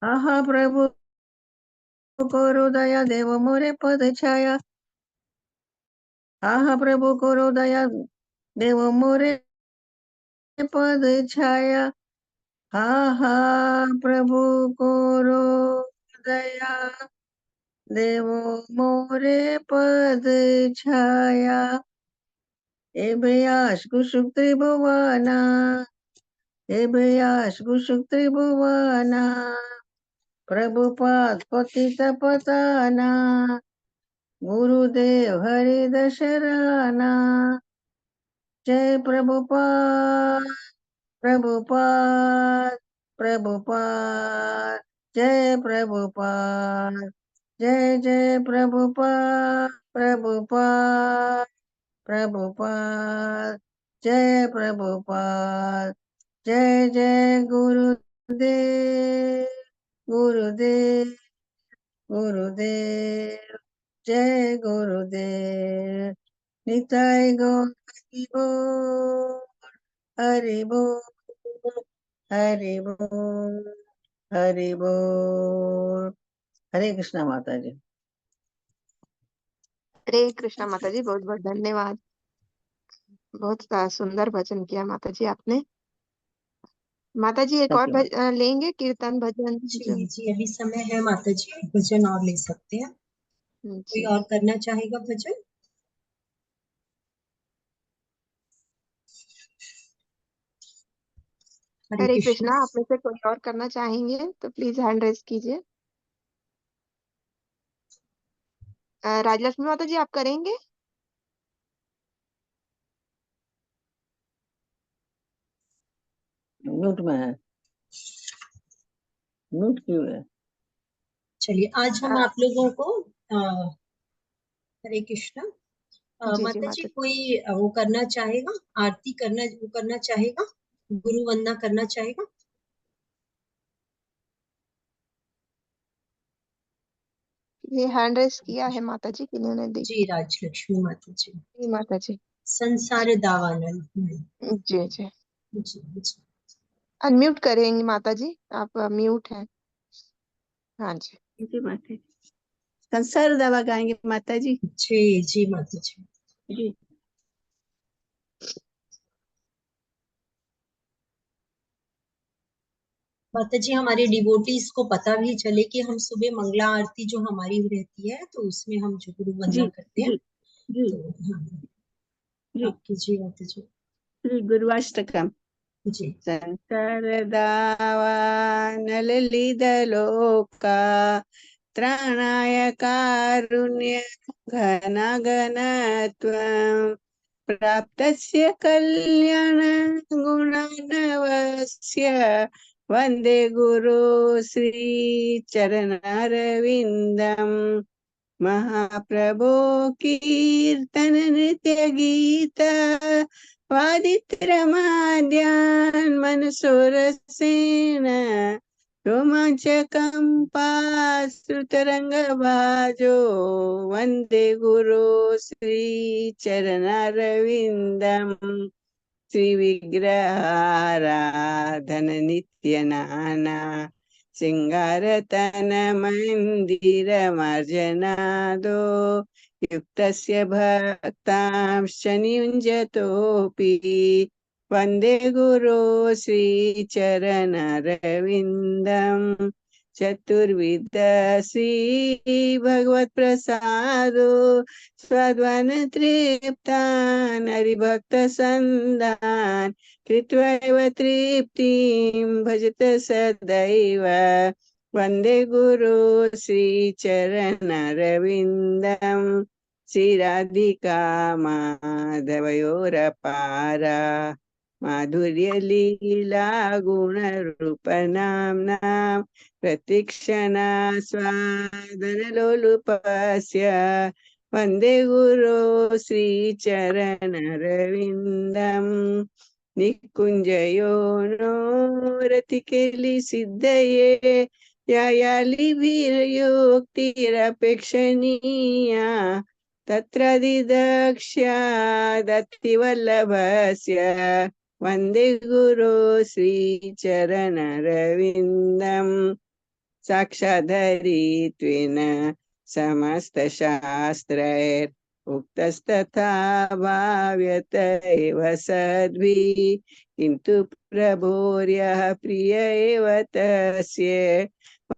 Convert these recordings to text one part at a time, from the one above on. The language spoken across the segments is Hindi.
आहा प्रभु करो दया, देव मोरे पद छाया। आहा प्रभु करो दया, देव मोरे पद छाया। हा हा प्रभु करो दया, देव मोरे पद छाया। एभयास कुशुक त्रिभुवना, एभयास कुशुक त्रिभुवना। प्रभुपाद पतित पताना, गुरुदेव हरि दशरना। जय प्रभुपाद, प्रभुपाद, प्रभुपाद। जय प्रभुपाद, जय जय प्रभुपाद, प्रभुपाद, प्रभुपाद। जय प्रभुपाद, जय जय गुरुदेव, गुरुदेव, गुरुदेव। जय गुरुदेव। निताय गौर हरि बोल, हरि बोल, हरि बोल, हरि बोल। हरे कृष्णा माता जी। हरे कृष्णा माता जी, बहुत बहुत धन्यवाद। बहुत सुंदर भजन किया माता जी आपने। माता जी एक और लेंगे कीर्तन भजन जो? जी अभी समय है माता जी, भजन और ले सकते हैं। कोई और करना चाहेगा भजन? हरे कृष्णा। आप में से कोई और करना चाहेंगे तो प्लीज हैंड रेज कीजिए। राजलक्ष्मी माता जी आप करेंगे? म्यूट में है, म्यूट क्यों है? चलिए आज हम आप लोगों को हरे कृष्णा। माता जी कोई वो करना चाहेगा, आरती करना, वो करना चाहेगा, गुरु वंदना करना चाहेगा? ये हैंड रेज किया है माता जी, किन्होंने देखा? जी राजलक्ष्मी माता जी। जी माता जी। संसार दावानल। जी जी जी। अनम्यूट करेंगे माता जी, आप म्यूट हैं। हाँ जी। जी माता जी। संसार दावा गाएंगे माता जी। जी जी माता जी। जी माता जी हमारे डिवोटीज को पता भी चले कि हम सुबह मंगला आरती जो हमारी रहती है तो उसमें हम जो गुरु वंदना करते हैं। जी तो जी आप कीजिए माता जी। श्री गुरुवाष्टकम। जी। संसार दावानल लोका, त्राणाय कारुण्य घनघनत्वं, प्राप्तस्य कल्याण गुणानवस्य, वन्दे गुरु श्री चरणारविन्दम्। महाप्रभो कीर्तन नृत्य गीता, वादित्रमाद्यान् मनसोरसेन, रोमाञ्चकम्पाश्रुतरङ्गभाजो, वन्दे गुरो श्रीचरणारविन्दम्। श्रीविग्रहाराधन नित्यनाना, सिंगारतन मंदिरमर्जनादो, युक्तस्य भक्तांश्च नियुञ्जतोऽपि, वन्दे गुरो श्रीचरणरविन्दम्। चतुर्विध श्री भगवत्प्रसादो, स्वध्वन तृप्तान् हरिभक्तसन्दान्, कृत्वैव तृप्तिं भजत सदैव, वन्दे गुरु श्रीचरणरविन्दम्। श्रीराधिका माधवयोरपारा, माधुर्यलीला गुणरूपनाम्नां, प्रतीक्षणा स्वादनलोलुपस्य, वन्दे गुरो श्रीचरणरविन्दम्। निकुञ्जयोनो रतिकेलिसिद्धये, यायालिभिर्योक्तिरपेक्षणीया, तत्र दिदक्ष्या दत्तिवल्लभस्य, वन्दे गुरु श्रीचरणरविन्दम् साक्षाधरित्वेन समस्तशास्त्रैर् उक्तस्तथा भाव्यत एव सद्भिः किन्तु प्रभोर्यः प्रिय एव तस्य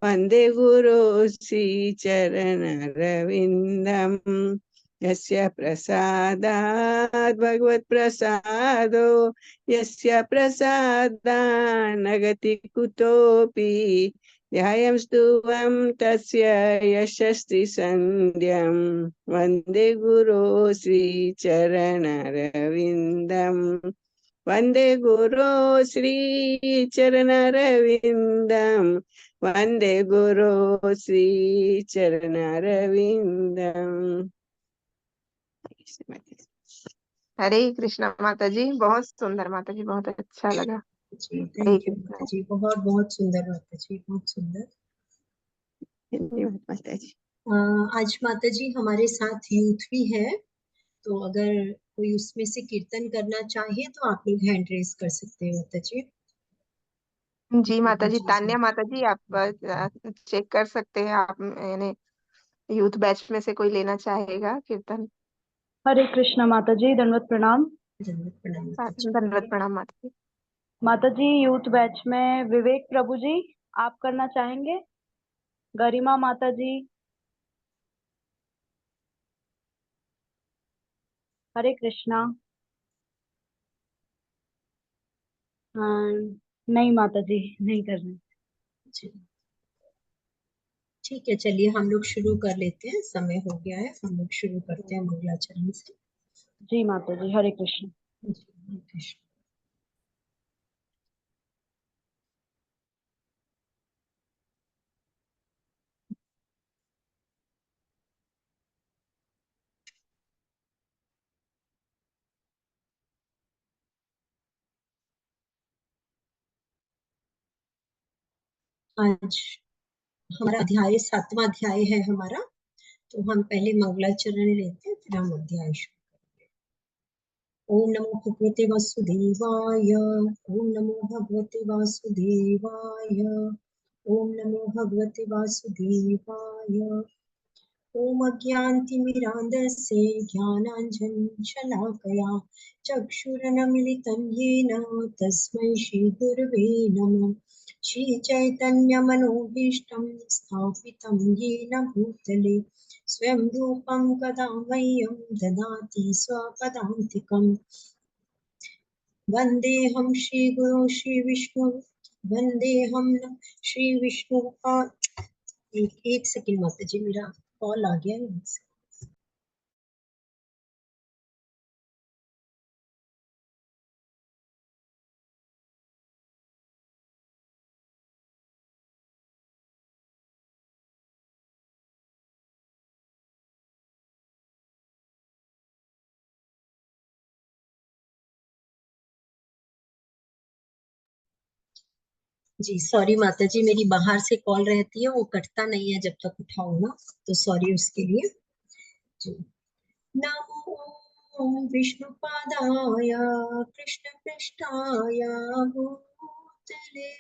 वन्दे गुरु श्रीचरणरविन्दम् यस्य प्रसादात् भगवत्प्रसादो यस्य प्रसादात् न गति कुतोऽपि ध्यायं स्तुवं तस्य यशस्तिसन्ध्यं वन्दे गुरो श्रीचरणरविन्दम् वन्दे गुरो श्रीचरणरविन्दम् वन्दे गुरो श्रीचरणरविन्दम्। हरे कृष्णा माता जी, बहुत सुंदर माता जी, बहुत अच्छा लगा जी। थैंक यू माता जी, बहुत बहुत सुंदर माता जी, बहुत सुंदर। धन्यवाद माता जी। आज माता जी हमारे साथ यूथ भी है, तो अगर कोई उसमें से कीर्तन करना चाहे तो आप लोग हैंड रेज कर सकते हैं माता जी। जी माता जी, तान्या माता जी आप चेक कर सकते हैं, आप यानी यूथ बैच में से कोई लेना चाहेगा कीर्तन। हरे कृष्णा माता जी, दंडवत प्रणाम। दंडवत प्रणाम माता जी। दंडवत प्रणाम माता जी। माता जी यूथ बैच में विवेक प्रभु जी आप करना चाहेंगे? गरिमा माता जी। हरे कृष्णा। नहीं माता जी, नहीं करना। ठीक है, चलिए हम लोग शुरू कर लेते हैं, समय हो गया है, हम लोग शुरू करते हैं मंगलाचरण से। जी माता जी, हरे कृष्ण। हरे कृष्ण। आज हमारा अध्याय 7वां अध्याय है हमारा, तो हम पहले मंगलाचरण लेते हैं, फिर हम अध्याय शुरू करेंगे। ओम नमो भगवते वासुदेवाय, ओम नमो भगवते वासुदेवाय, ओम नमो भगवते वासुदेवाय। ओम अज्ञानतिमिरान्धस्य ज्ञानाञ्जनशलाकया चक्षुरुन्मीलितं येन तस्मै श्रीगुरवे नमः। श्रीचैतन्यमनोभीष्टं स्थापितं येन भूतले स्वयं रूपं कदा मह्यं ददाति स्वपदान्तिकम्। वन्देऽहं श्रीगुरो श्रीविष्णु, वन्देऽहं श्रीविष्णु। एक सेकंड माता जी, मेरा कॉल आ गया है। जी सॉरी माता जी, मेरी बाहर से कॉल रहती है, वो कटता नहीं है जब तक उठाओ ना, तो सॉरी उसके लिए। जी। नमो विष्णुपादाय कृष्ण पृष्ठाय भूतले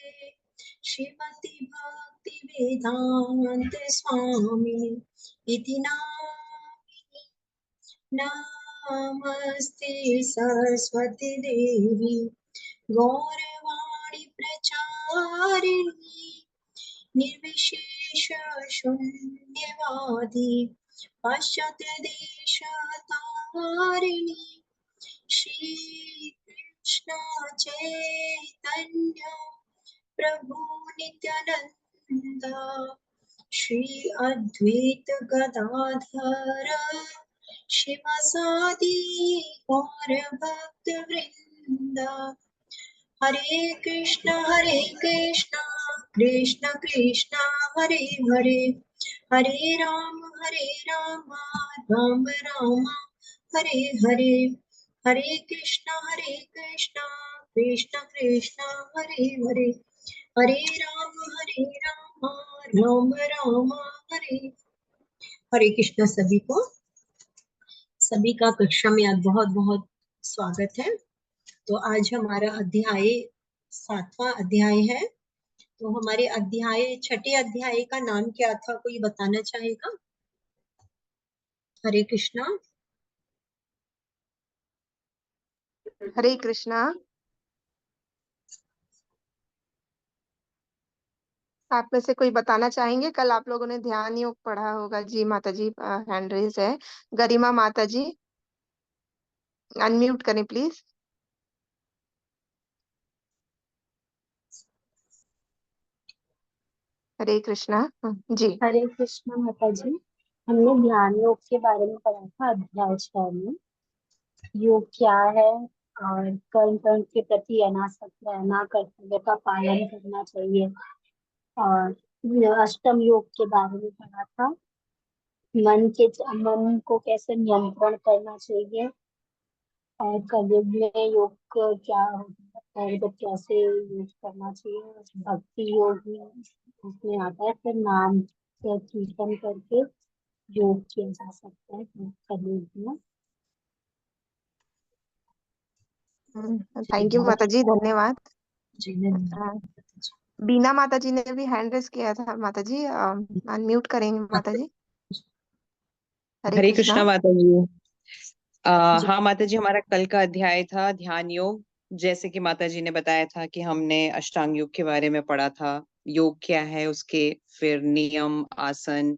श्रीमति भक्ति वेदांत स्वामी इति नामिनी। नमस्ते सरस्वती देवी गौरवाणी प्रचारिणी निर्विशेष शून्यवादी पाश्चात्य देशतारिणी। श्री कृष्ण चैतन्य प्रभु नित्यानंद श्री अद्वैत गदाधर शिवसादि गौर भक्त वृंद। हरे कृष्ण कृष्ण कृष्ण हरे हरे, हरे राम राम राम हरे हरे। हरे कृष्ण कृष्ण कृष्ण हरे हरे, हरे राम राम राम हरे। हरे कृष्ण सभी को, सभी का कक्षा में आज बहुत बहुत स्वागत है। तो आज हमारा अध्याय 7वां अध्याय है। तो हमारे अध्याय 6ठे अध्याय का नाम क्या था, कोई बताना चाहेगा? हरे कृष्णा। हरे कृष्णा। आप में से कोई बताना चाहेंगे? कल आप लोगों ने ध्यान योग पढ़ा होगा। जी माता जी, हैंड रेज है। गरिमा माता जी, अनम्यूट करें प्लीज। हरे कृष्णा। जी। हरे कृष्णा माता जी, हमने ध्यान योग के बारे में पढ़ा था अध्याय 6 में। योग क्या है और कर्म कर्म के प्रति अनासक्त रहना, कर्तव्य का पालन करना चाहिए। और अष्टम योग के बारे में पढ़ा था, मन को कैसे नियंत्रण करना चाहिए। और कलयुग में योग क्या होता है, मतलब कैसे योग करना चाहिए। भक्ति योग में उसमें आता है, फिर नाम से कीर्तन करके योग किया जा सकता है कलयुग में। थैंक यू माता जी, धन्यवाद। जी धन्यवाद। बीना माता जी ने भी हैंड रेस किया था। माता जी अनम्यूट करेंगे माता जी। हरे कृष्णा माता जी। जी। हाँ माता जी, हमारा कल का अध्याय था ध्यान योग। जैसे कि माता जी ने बताया था कि हमने अष्टांग योग के बारे में पढ़ा था, योग क्या है उसके, फिर नियम, आसन,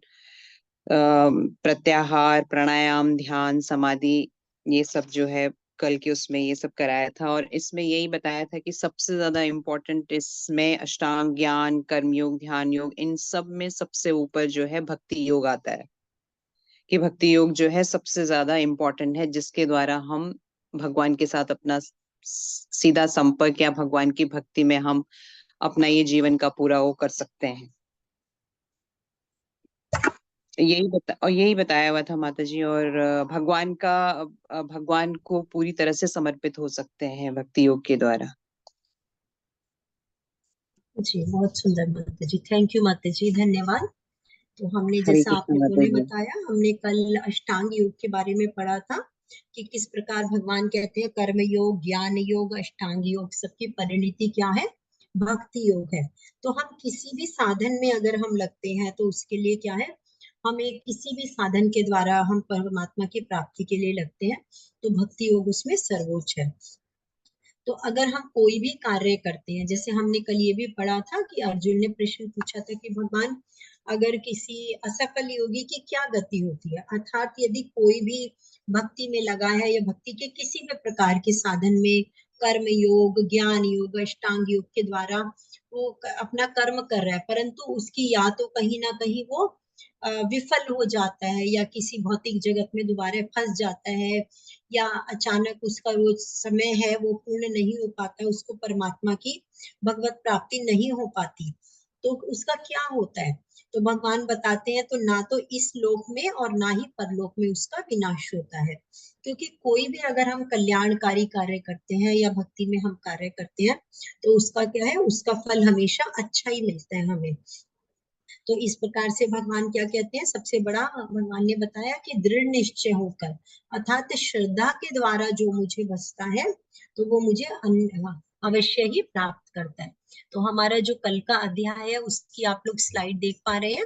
प्रत्याहार, प्राणायाम, ध्यान, समाधि, ये सब जो है कल के उसमें ये सब कराया था। और इसमें यही बताया था कि सबसे ज्यादा इम्पोर्टेंट इसमें अष्टांग, ज्ञान, कर्म योग, ध्यान योग, इन सब में सबसे ऊपर जो है भक्ति योग आता है। कि भक्ति योग जो है सबसे ज्यादा इम्पोर्टेंट है, जिसके द्वारा हम भगवान के साथ अपना सीधा संपर्क या भगवान की भक्ति में हम अपना ये जीवन का पूरा वो कर सकते हैं। यही बताया हुआ था माता जी। और भगवान को पूरी तरह से समर्पित हो सकते हैं भक्ति योग के द्वारा। जी बहुत सुंदर माता जी, थैंक यू माता जी, धन्यवाद। तो हमने हरे जैसा आप कृष्ण लोगों माता ने जी। बताया, हमने कल अष्टांग योग के बारे में पढ़ा था कि किस प्रकार भगवान कहते हैं कर्म योग, ज्ञान योग, अष्टांग योग सबकी परिणति क्या है, भक्ति योग है। तो हम किसी भी साधन में अगर हम लगते हैं तो उसके लिए क्या है, हमें किसी भी साधन के द्वारा हम परमात्मा की प्राप्ति के लिए लगते हैं, तो भक्ति योग उसमें सर्वोच्च है। तो अगर हम कोई भी कार्य करते हैं, जैसे हमने कल ये भी पढ़ा था कि अर्जुन ने प्रश्न पूछा था कि भगवान अगर किसी असफल योगी की क्या गति होती है, अर्थात यदि कोई भी भक्ति में लगा है या भक्ति के किसी भी प्रकार के साधन में, कर्म योग, ज्ञान योग, अष्टांग योग के द्वारा वो अपना कर्म कर रहा है, परंतु उसकी या तो कहीं ना कहीं वो विफल हो जाता है या किसी भौतिक जगत में दोबारा फंस जाता है, या अचानक उसका वो समय है वो पूर्ण नहीं हो पाता, उसको परमात्मा की भगवत प्राप्ति नहीं हो पाती, तो उसका क्या होता है। तो भगवान बताते हैं तो ना तो इस लोक में और ना ही परलोक में उसका विनाश होता है। क्योंकि कोई भी अगर हम कल्याणकारी कार्य करते हैं या भक्ति में हम कार्य करते हैं तो उसका क्या है, उसका फल हमेशा अच्छा ही मिलता है हमें। तो इस प्रकार से भगवान क्या कहते हैं, सबसे बड़ा भगवान ने बताया कि दृढ़ निश्चय होकर, अर्थात श्रद्धा के द्वारा जो मुझे बसता है तो वो मुझे अवश्य ही प्राप्त करता है। तो हमारा जो कल का अध्याय है उसकी आप लोग स्लाइड देख पा रहे हैं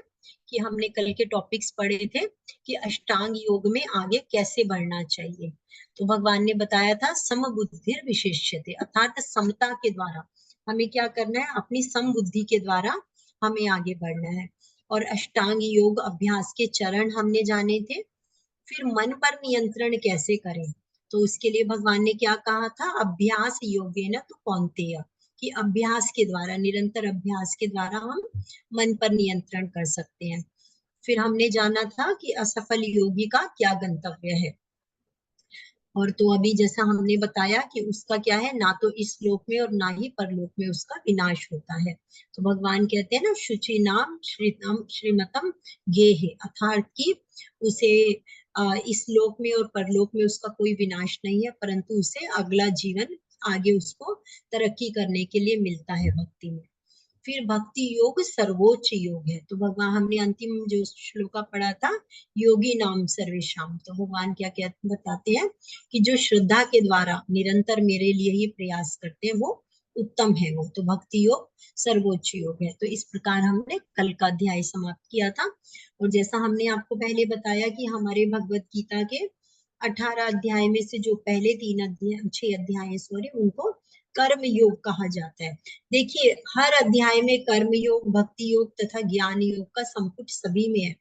कि हमने कल के टॉपिक्स पढ़े थे कि अष्टांग योग में आगे कैसे बढ़ना चाहिए। तो भगवान ने बताया था समबुद्धिर विशेष्यते, अर्थात समता के द्वारा हमें क्या करना है, अपनी समबुद्धि के द्वारा हमें आगे बढ़ना है। और अष्टांग योग अभ्यास के चरण हमने जाने थे। फिर मन पर नियंत्रण कैसे करें, तो उसके लिए भगवान ने क्या कहा था, अभ्यास योगेन तु कौन्तेय, कि अभ्यास के द्वारा, निरंतर अभ्यास के द्वारा हम मन पर नियंत्रण कर सकते हैं। फिर हमने जाना था कि असफल योगी का क्या गंतव्य है। और तो अभी जैसा हमने बताया कि उसका क्या है, ना तो इस लोक में और ना ही परलोक में उसका विनाश होता है। तो भगवान कहते हैं ना, शुचि नाम श्रीतम श्रीमतम गेहे, अर्थात कि उसे इस लोक में और परलोक में उसका कोई विनाश नहीं है, परंतु उसे अगला जीवन आगे उसको तरक्की करने के लिए मिलता है भक्ति में। फिर भक्ति योग सर्वोच्च योग है। तो भगवान, हमने अंतिम जो श्लोका पढ़ा था, योगी नाम सर्वेशाम, तो भगवान क्या क्या बताते हैं कि जो श्रद्धा के द्वारा निरंतर मेरे लिए ही प्रयास करते हैं वो उत्तम है। वो तो भक्ति योग सर्वोच्च योग है। तो इस प्रकार हमने कल का अध्याय समाप्त किया था। और जैसा हमने आपको पहले बताया कि हमारे भगवत गीता के 18 अध्याय में से जो पहले 6 अध्याय उनको कर्म योग कहा जाता है। देखिए, हर अध्याय में कर्म योग, भक्ति योग तथा ज्ञान योग का संपुट सभी में है,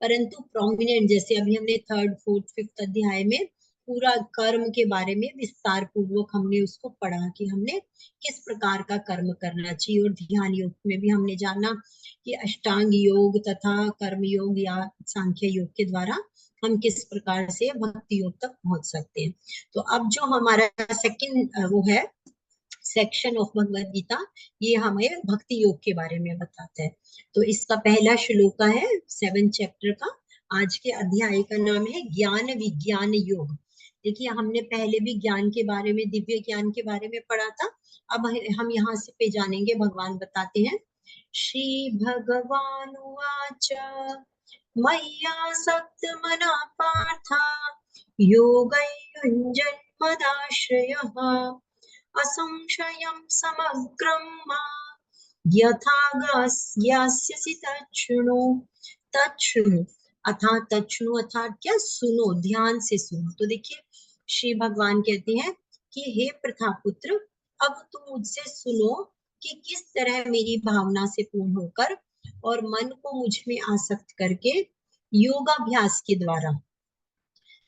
परंतु प्रोमिनेंट, जैसे अभी हमने 3rd, 4th, 5th अध्याय में पूरा कर्म के बारे में विस्तार पूर्वक हमने उसको पढ़ा कि हमने किस प्रकार का कर्म करना चाहिए। और ध्यान योग में भी हमने जाना कि अष्टांग योग तथा कर्म योग या सांख्य योग के द्वारा हम किस प्रकार से भक्ति योग तक पहुंच सकते हैं। तो अब जो हमारा सेकंड वो है सेक्शन ऑफ भगवद गीता, ये हमें भक्ति योग के बारे में बताता है। तो इसका पहला श्लोक है 7th चैप्टर का। आज के अध्याय का नाम है ज्ञान विज्ञान योग। देखिए, हमने पहले भी ज्ञान के बारे में, दिव्य ज्ञान के बारे में पढ़ा था। अब हम यहाँ से पे जानेंगे। भगवान बताते हैं, श्री भगवान उवाच मय्यासक्त मना पार्थ योगयुञ्जन् मदाश्रयः असंशयं समग्रं मा यथा ज्ञास्यसि तच्छृणु। तच्छृणु अर्थात क्या, सुनो, ध्यान से सुनो। तो देखिए, श्री भगवान कहते हैं कि हे प्रथापुत्र, अब तुम मुझसे सुनो कि किस तरह मेरी भावना से पूर्ण होकर और मन को मुझ में आसक्त करके योगाभ्यास के द्वारा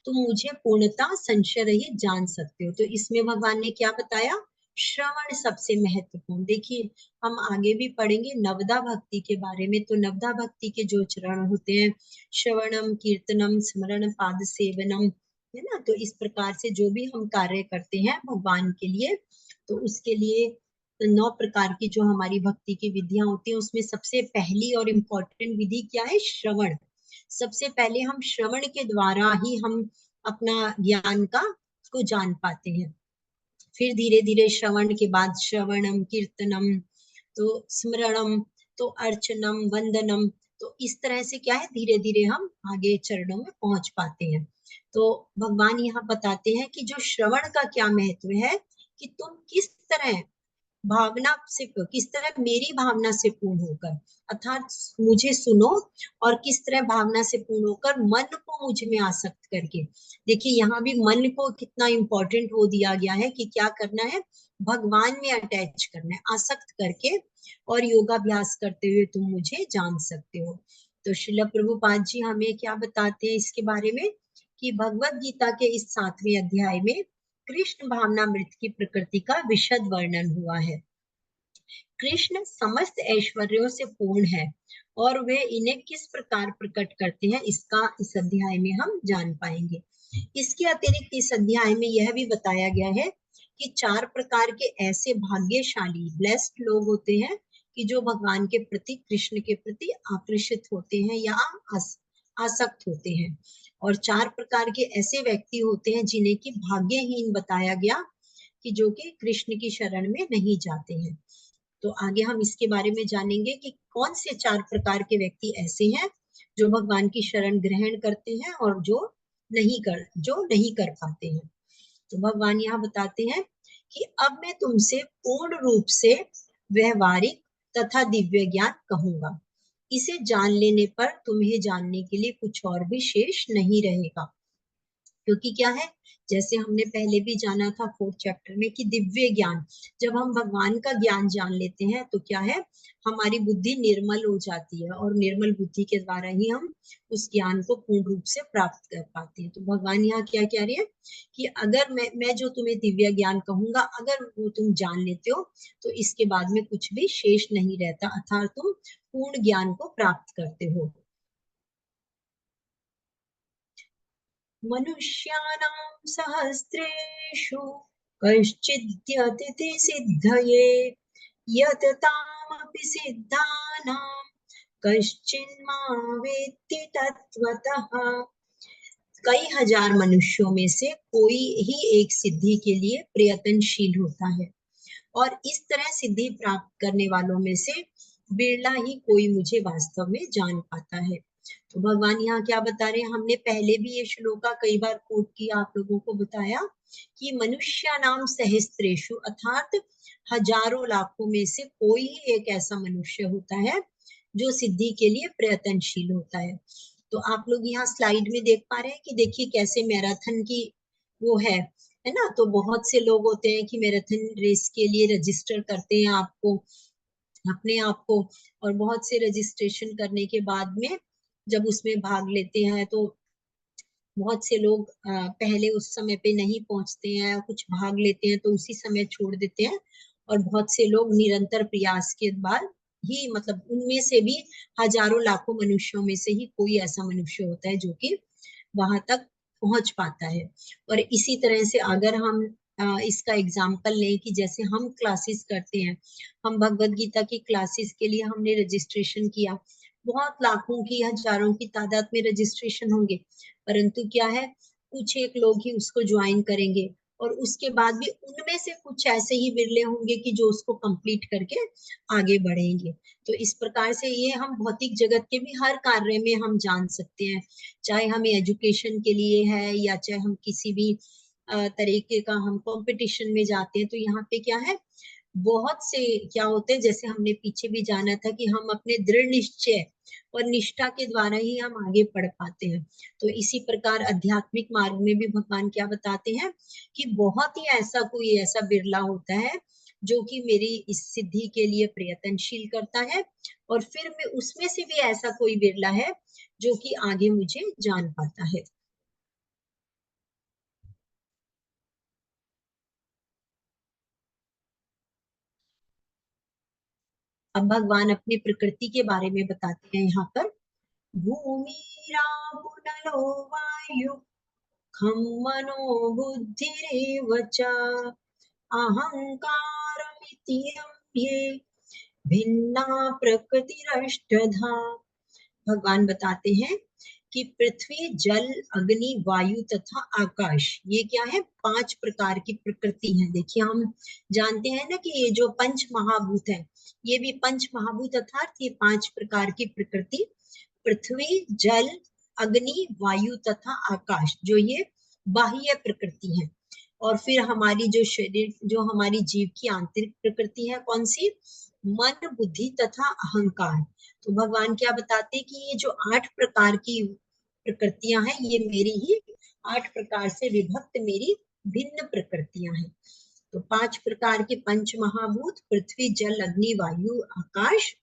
तुम मुझे पूर्णता संशय रहित जान सकते हो। तो इसमें भगवान ने क्या बताया, श्रवण सबसे महत्वपूर्ण। देखिए, हम आगे भी पढ़ेंगे नवदा भक्ति के बारे में। तो नवदा भक्ति के जो चरण होते हैं, श्रवणम, कीर्तनम, स्मरण, पाद सेवनम, है ना। तो इस प्रकार से जो भी हम कार्य करते हैं भगवान के लिए, तो उसके लिए 9 प्रकार की जो हमारी भक्ति की विधियां होती है, उसमें सबसे पहली और इम्पोर्टेंट विधि क्या है, श्रवण। सबसे पहले हम श्रवण के द्वारा ही हम अपना ज्ञान को जान पाते हैं। फिर धीरे धीरे श्रवण के बाद श्रवणम, कीर्तनम, तो स्मरणम, तो अर्चनम, वंदनम, तो इस तरह से क्या है, धीरे धीरे हम आगे चरणों में पहुंच पाते हैं। तो भगवान यहाँ बताते हैं कि जो श्रवण का क्या महत्व है, कि तुम किस तरह भावना से, किस तरह मेरी भावना से पूर्ण होकर, अर्थात मुझे सुनो और किस तरह भावना से पूर्ण होकर मन को मुझ में आसक्त करके। देखिए, यहाँ भी मन को कितना इंपॉर्टेंट हो दिया गया है कि क्या करना है, भगवान में अटैच करना है, आसक्त करके, और योगाभ्यास करते हुए तुम मुझे जान सकते हो। तो श्रील प्रभुपाद जी हमें क्या बताते हैं इसके बारे में, कि भगवत गीता के इस 7वें अध्याय में कृष्ण भावनामृत की प्रकृति का विशद वर्णन हुआ है। कृष्ण समस्त ऐश्वर्यों से पूर्ण है और वे इन्हें किस प्रकार प्रकट करते हैं, इसका इस अध्याय में हम जान पाएंगे। इसके अतिरिक्त इस अध्याय में यह भी बताया गया है कि 4 प्रकार के ऐसे भाग्यशाली ब्लेस्ड लोग होते हैं कि जो भगवान के प्रति, कृष्ण के प्रति आकर्षित होते हैं या आसक्त होते हैं। और 4 प्रकार के ऐसे व्यक्ति होते हैं जिन्हें कि भाग्यहीन बताया गया, कि जो कि कृष्ण की शरण में नहीं जाते हैं। तो आगे हम इसके बारे में जानेंगे कि कौन से 4 प्रकार के व्यक्ति ऐसे हैं जो भगवान की शरण ग्रहण करते हैं और जो नहीं कर पाते हैं। तो भगवान यहाँ बताते हैं कि अब मैं तुमसे पूर्ण रूप से व्यवहारिक तथा दिव्य ज्ञान कहूंगा। इसे जान लेने पर तुम्हें जानने के लिए कुछ और भी शेष नहीं रहेगा। क्योंकि क्या है, जैसे हमने पहले भी जाना था 4th चैप्टर में, कि दिव्य ज्ञान, जब हम भगवान का ज्ञान जान लेते हैं तो क्या है, हमारी बुद्धि निर्मल हो जाती है और निर्मल बुद्धि के द्वारा ही हम उस ज्ञान को पूर्ण रूप से प्राप्त कर पाते हैं। तो भगवान यहाँ क्या कह रहे हैं कि अगर मैं जो तुम्हें दिव्य ज्ञान कहूंगा, अगर वो तुम जान लेते हो तो इसके बाद में कुछ भी शेष नहीं रहता, अर्थात तुम पूर्ण ज्ञान को प्राप्त करते हो। मनुष्याणां सहस्रेषु कश्चिद्यतति सिद्धये यततामपि सिद्धानां कश्चिन्मां वेत्ति तत्त्वतः। कई हजार मनुष्यों में से कोई ही एक सिद्धि के लिए प्रयत्नशील होता है, और इस तरह सिद्धि प्राप्त करने वालों में से बिरला ही कोई मुझे वास्तव में जान पाता है। तो भगवान यहाँ क्या बता रहे हैं, हमने पहले भी ये श्लोका कई बार कोट किया, आप लोगों को बताया कि मनुष्य नाम सहस्त्रेषु, अर्थात हजारों लाखों में से कोई ही एक ऐसा मनुष्य होता है जो सिद्धि के लिए प्रयत्नशील होता है। तो आप लोग यहाँ स्लाइड में देख पा रहे हैं कि देखिए कैसे मैराथन की वो है ना। तो बहुत से लोग होते हैं कि मैराथन रेस के लिए रजिस्टर करते हैं आपको अपने आप को, और बहुत से रजिस्ट्रेशन करने के बाद में जब उसमें भाग लेते हैं तो बहुत से लोग पहले उस समय पे नहीं पहुंचते हैं, कुछ भाग लेते हैं तो उसी समय छोड़ देते हैं, और बहुत से लोग निरंतर प्रयास के बाद ही, मतलब उनमें से भी हजारों लाखों मनुष्यों में से ही कोई ऐसा मनुष्य होता है जो कि वहां तक पहुंच पाता है। और इसी तरह से अगर हम इसका एग्जाम्पल लें कि जैसे हम क्लासेस करते हैं, हम भगवत गीता की क्लासेस के लिए हमने रजिस्ट्रेशन किया, बहुत लाखों की हजारों की तादाद में रजिस्ट्रेशन होंगे, परंतु क्या है कुछ एक लोग ही उसको ज्वाइन करेंगे, और उसके बाद भी उनमें से कुछ ऐसे ही बिरले होंगे कि जो उसको कंप्लीट करके आगे बढ़ेंगे। तो इस प्रकार से ये हम भौतिक जगत के भी हर कार्य में हम जान सकते हैं, चाहे हमें एजुकेशन के लिए है या चाहे हम किसी भी तरीके का हम कंपटीशन में जाते हैं। तो यहाँ पे क्या है, बहुत से क्या होते हैं, जैसे हमने पीछे भी जाना था कि हम अपने दृढ़ निश्चय और निष्ठा के द्वारा ही हम आगे बढ़ पाते हैं। तो इसी प्रकार आध्यात्मिक मार्ग में भी भगवान क्या बताते हैं कि बहुत ही ऐसा कोई ऐसा बिरला होता है जो कि मेरी इस सिद्धि के लिए प्रयत्नशील करता है, और फिर मैं उसमें से भी ऐसा कोई बिरला है जो कि आगे मुझे जान पाता है। अब भगवान अपनी प्रकृति के बारे में बताते हैं यहाँ पर, भूमिरापुनलो वायु खम मनो बुद्धिरेव च अहंकारमिति ये भिन्ना प्रकृतिरष्टधा। भगवान बताते हैं कि पृथ्वी, जल, अग्नि, वायु तथा आकाश, ये क्या है, 5 प्रकार की प्रकृति है। देखिए हम जानते हैं ना कि ये जो पंच महाभूत है, ये भी पंच महाभूत अर्थात ये 5 प्रकार की प्रकृति, पृथ्वी, जल, अग्नि, वायु तथा आकाश, जो ये बाह्य प्रकृति है। और फिर हमारी जो शरीर, जो हमारी जीव की आंतरिक प्रकृति है, कौन सी, मन, बुद्धि तथा अहंकार। तो भगवान क्या बताते हैं कि ये जो 8 प्रकार की प्रकृतियां हैं, ये मेरी ही 8 प्रकार से विभक्त मेरी भिन्न प्रकृतियां हैं। तो 5 प्रकार के पंच महाभूत, पृथ्वी, जल, अग्नि, वायु, आकाश,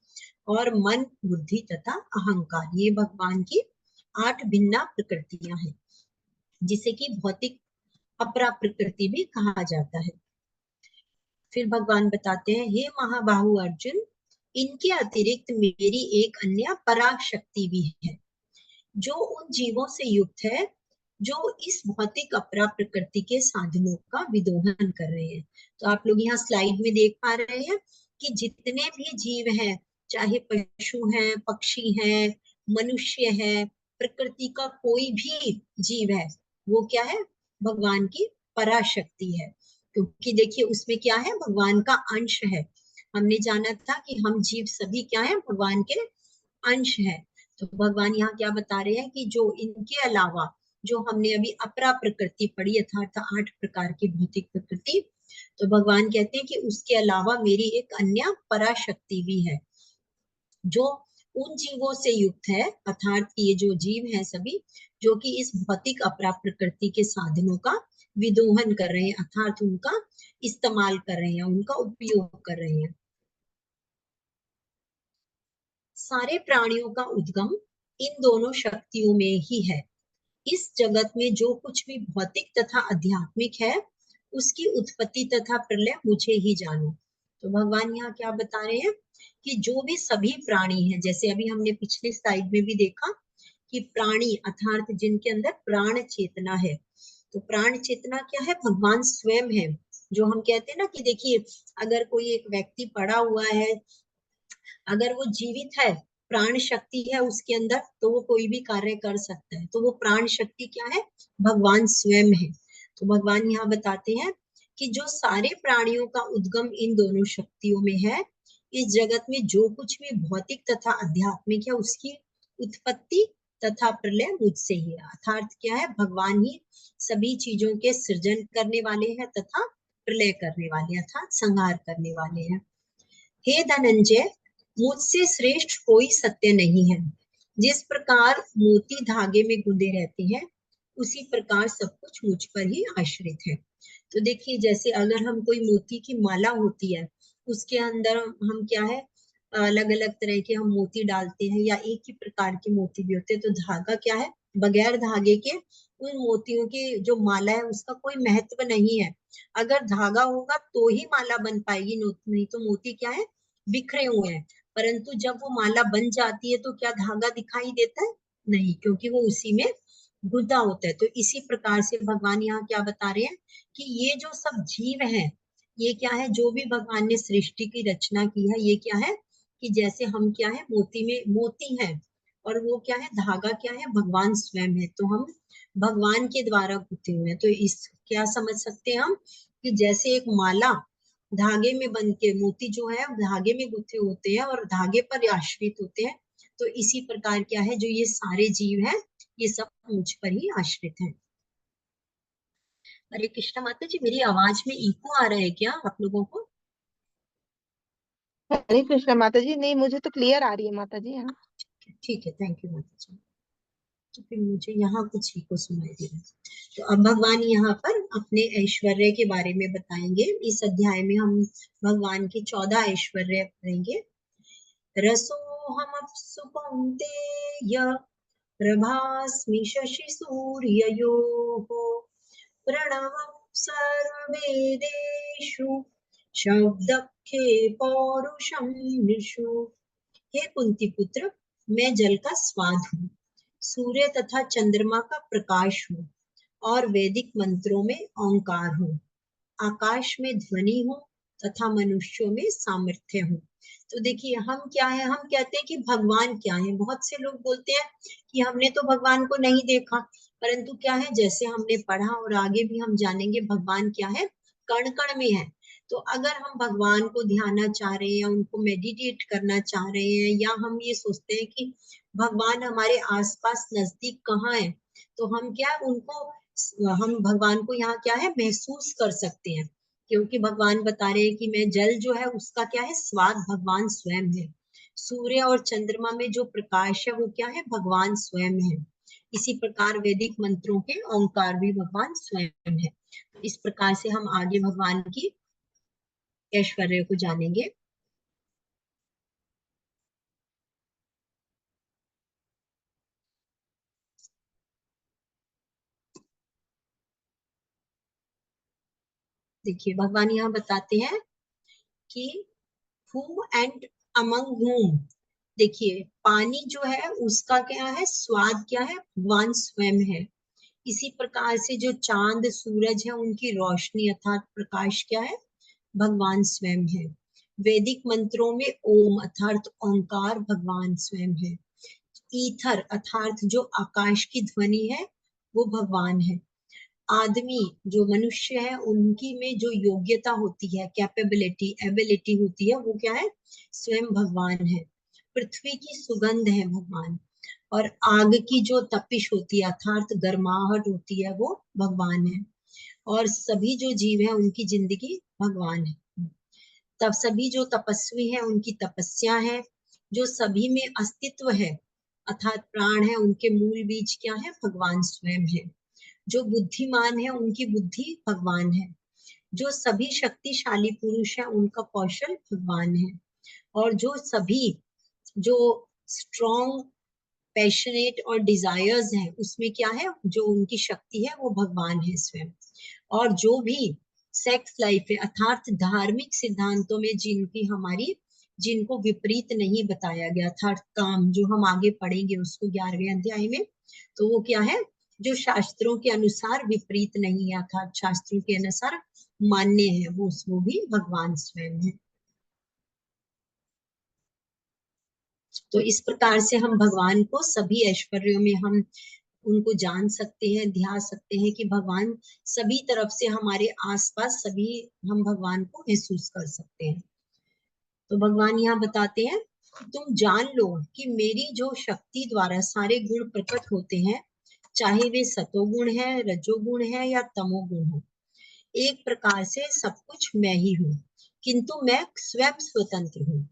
और मन, बुद्धि तथा अहंकार, ये भगवान की 8 भिन्न प्रकृतियां हैं, जिसे कि भौतिक अपरा प्रकृति भी कहा जाता है। फिर भगवान बताते हैं, हे महाबाहु अर्जुन, इनके अतिरिक्त मेरी एक अन्य पराशक्ति भी है, जो उन जीवों से युक्त है जो इस भौतिक अपरा प्रकृति के साधनों का विदोहन कर रहे हैं। तो आप लोग यहाँ स्लाइड में देख पा रहे हैं कि जितने भी जीव हैं, चाहे पशु हैं, पक्षी हैं, मनुष्य है, प्रकृति का कोई भी जीव है, वो क्या है, भगवान की पराशक्ति है। क्योंकि देखिए उसमें क्या है, भगवान का अंश है। हमने जाना था कि हम जीव सभी क्या है, भगवान के अंश है। तो भगवान यहाँ क्या बता रहे हैं कि जो इनके अलावा, जो हमने अभी अपरा प्रकृति पढ़ी अर्थात 8 प्रकार की भौतिक प्रकृति, तो भगवान कहते हैं कि उसके अलावा मेरी एक अन्य पराशक्ति भी है, जो उन जीवों से युक्त है, अर्थात ये जो जीव है सभी, जो कि इस भौतिक अपरा प्रकृति के साधनों का विदोहन कर रहे हैं, अर्थात उनका इस्तेमाल कर रहे हैं, उनका उपयोग कर रहे हैं। सारे प्राणियों का उद्गम इन दोनों शक्तियों में ही है। इस जगत में जो कुछ भी भौतिक तथा आध्यात्मिक है, उसकी उत्पत्ति तथा प्रलय मुझे ही जानो। तो भगवान यहाँ क्या बता रहे हैं कि जो भी सभी प्राणी हैं, जैसे अभी हमने पिछले स्लाइड में भी देखा कि प्राणी अर्थात जिनके अंदर प्राण चेतना है, तो प्राण चेतना क्या है, भगवान स्वयं है। जो हम कहते हैं ना कि देखिए अगर कोई एक व्यक्ति पड़ा हुआ है, अगर वो जीवित है, प्राण शक्ति है उसके अंदर, तो वो कोई भी कार्य कर सकता है। तो वो प्राण शक्ति क्या है, भगवान स्वयं है। तो भगवान यहाँ बताते हैं कि जो सारे प्राणियों का उद्गम इन दोनों शक्तियों में है, इस जगत में जो कुछ भी भौतिक तथा आध्यात्मिक है उसकी उत्पत्ति तथा प्रलय मुझसे ही है। अर्थात क्या है, भगवान ही सभी चीजों के सृजन करने वाले हैं तथा प्रलय करने वाले अर्थात संहार करने वाले हैं। हे धनंजय, मुझसे श्रेष्ठ कोई सत्य नहीं है। जिस प्रकार मोती धागे में गुंदे रहते हैं उसी प्रकार सब कुछ मुझ पर ही आश्रित है। तो देखिए, जैसे अगर हम कोई मोती की माला होती है, उसके अंदर हम क्या है, अलग अलग तरह के हम मोती डालते हैं या एक ही प्रकार के मोती भी होते हैं, तो धागा क्या है, बगैर धागे के उन मोतियों की जो माला है उसका कोई महत्व नहीं है। अगर धागा होगा तो ही माला बन पाएगी, नहीं तो मोती क्या है, बिखरे हुए हैं। परंतु जब वो माला बन जाती है तो क्या धागा दिखाई देता है? नहीं, क्योंकि वो उसी में गुंथा होता है। तो इसी प्रकार से भगवान यहाँ क्या बता रहे हैं कि ये जो सब जीव है, ये क्या है, जो भी भगवान ने सृष्टि की रचना की है, ये क्या है कि जैसे हम क्या है, मोती में मोती है और वो क्या है, धागा क्या है, भगवान स्वयं है। तो हम भगवान के द्वारा गुथे हुए हैं। तो इस क्या समझ सकते हैं हम कि जैसे एक माला धागे में बन के, मोती जो है धागे में गुथे होते हैं और धागे पर आश्रित होते हैं, तो इसी प्रकार क्या है, जो ये सारे जीव हैं ये सब मुझ पर ही आश्रित हैं। हरे कृष्णा। माता जी, मेरी आवाज में इको आ रहा है क्या आप लोगों को? हरे कृष्णा माता जी, नहीं मुझे तो क्लियर आ रही है माता जी। हाँ ठीक है, थैंक यू माता जी। तो फिर मुझे यहाँ कुछ इको सुनाई दे रहा है। तो अब भगवान यहाँ पर अपने ऐश्वर्य के बारे में बताएंगे। इस अध्याय में हम भगवान के 14 ऐश्वर्य पढ़ेंगे। रसोऽहमप्सु कौन्तेय प्रभास्मि शशि सूर्ययोः प्रणवः सर्ववेदेषु शब्दखे पौरुषं नृषु। हे कुंती पुत्र, मैं जल का स्वाद हूँ, सूर्य तथा चंद्रमा का प्रकाश हूँ और वैदिक मंत्रों में ओंकार हूँ। आकाश में ध्वनि हूँ तथा मनुष्यों में सामर्थ्य हूँ। तो देखिए, हम क्या है, हम कहते हैं कि भगवान क्या है। बहुत से लोग बोलते हैं कि हमने तो भगवान को नहीं देखा, परंतु क्या है, जैसे हमने पढ़ा और आगे भी हम जानेंगे, भगवान क्या है, कण कण में है। तो अगर हम भगवान को ध्याना चाह रहे हैं, उनको मेडिटेट करना चाह रहे हैं, या हम ये सोचते हैं कि भगवान हमारे आसपास नजदीक कहाँ है, तो हम क्या उनको, हम भगवान को यहाँ क्या है, महसूस कर सकते हैं। क्योंकि भगवान बता रहे हैं कि मैं जल जो है उसका क्या है, स्वाद भगवान स्वयं है। सूर्य और चंद्रमा में जो प्रकाश है वो क्या है, भगवान स्वयं है। इसी प्रकार वैदिक मंत्रों के ओंकार भी भगवान स्वयं है। इस प्रकार से हम आगे भगवान की ऐश्वर्य को जानेंगे। देखिए, भगवान यहाँ बताते हैं कि whom and among whom। देखिए, पानी जो है उसका क्या है, स्वाद क्या है, भगवान स्वयं है। इसी प्रकार से जो चांद सूरज है उनकी रोशनी अर्थात प्रकाश क्या है, भगवान स्वयं है। वैदिक मंत्रों में ओम अर्थात ओंकार भगवान स्वयं है। ईथर अर्थात जो आकाश की ध्वनि है वो भगवान है। आदमी जो मनुष्य है उनकी में जो योग्यता होती है, कैपेबिलिटी एबिलिटी होती है, वो क्या है, स्वयं भगवान है। पृथ्वी की सुगंध है भगवान, और आग की जो तपिश होती है अर्थात गर्माहट होती है वो भगवान है। और सभी जो जीव है उनकी जिंदगी भगवान है। तब सभी जो तपस्वी है उनकी तपस्या है। जो सभी में अस्तित्व है अर्थात प्राण है, उनके मूल बीज क्या है, भगवान स्वयं है। जो बुद्धिमान है उनकी बुद्धि भगवान है। जो सभी शक्तिशाली पुरुष है उनका कौशल भगवान है। और जो सभी जो स्ट्रॉन्ग पैशनेट और डिजायर्स हैं उसमें क्या है, जो उनकी शक्ति है वो भगवान है स्वयं। और जो भी सेक्स लाइफ है अर्थात धार्मिक सिद्धांतों में जिनकी हमारी जिनको विपरीत नहीं बताया गया अर्थात काम, जो हम आगे पढ़ेंगे उसको 11वें अध्याय में, तो वो क्या है, जो शास्त्रों के अनुसार विपरीत नहीं है अर्थात शास्त्रों के अनुसार मान्य है, वो भी भगवान स्वयं है। तो इस प्रकार से हम भगवान को सभी ऐश्वर्यों में हम उनको जान सकते हैं, ध्यान सकते हैं कि भगवान सभी तरफ से हमारे आसपास, सभी हम भगवान को महसूस कर सकते हैं। तो भगवान यहाँ बताते हैं तुम जान लो कि मेरी जो शक्ति द्वारा सारे गुण प्रकट होते हैं, चाहे वे सतोगुण है, रजोगुण है या तमोगुण हो, एक प्रकार से सब कुछ मैं ही हूँ, किंतु मैं स्वयं स्वतंत्र हूँ,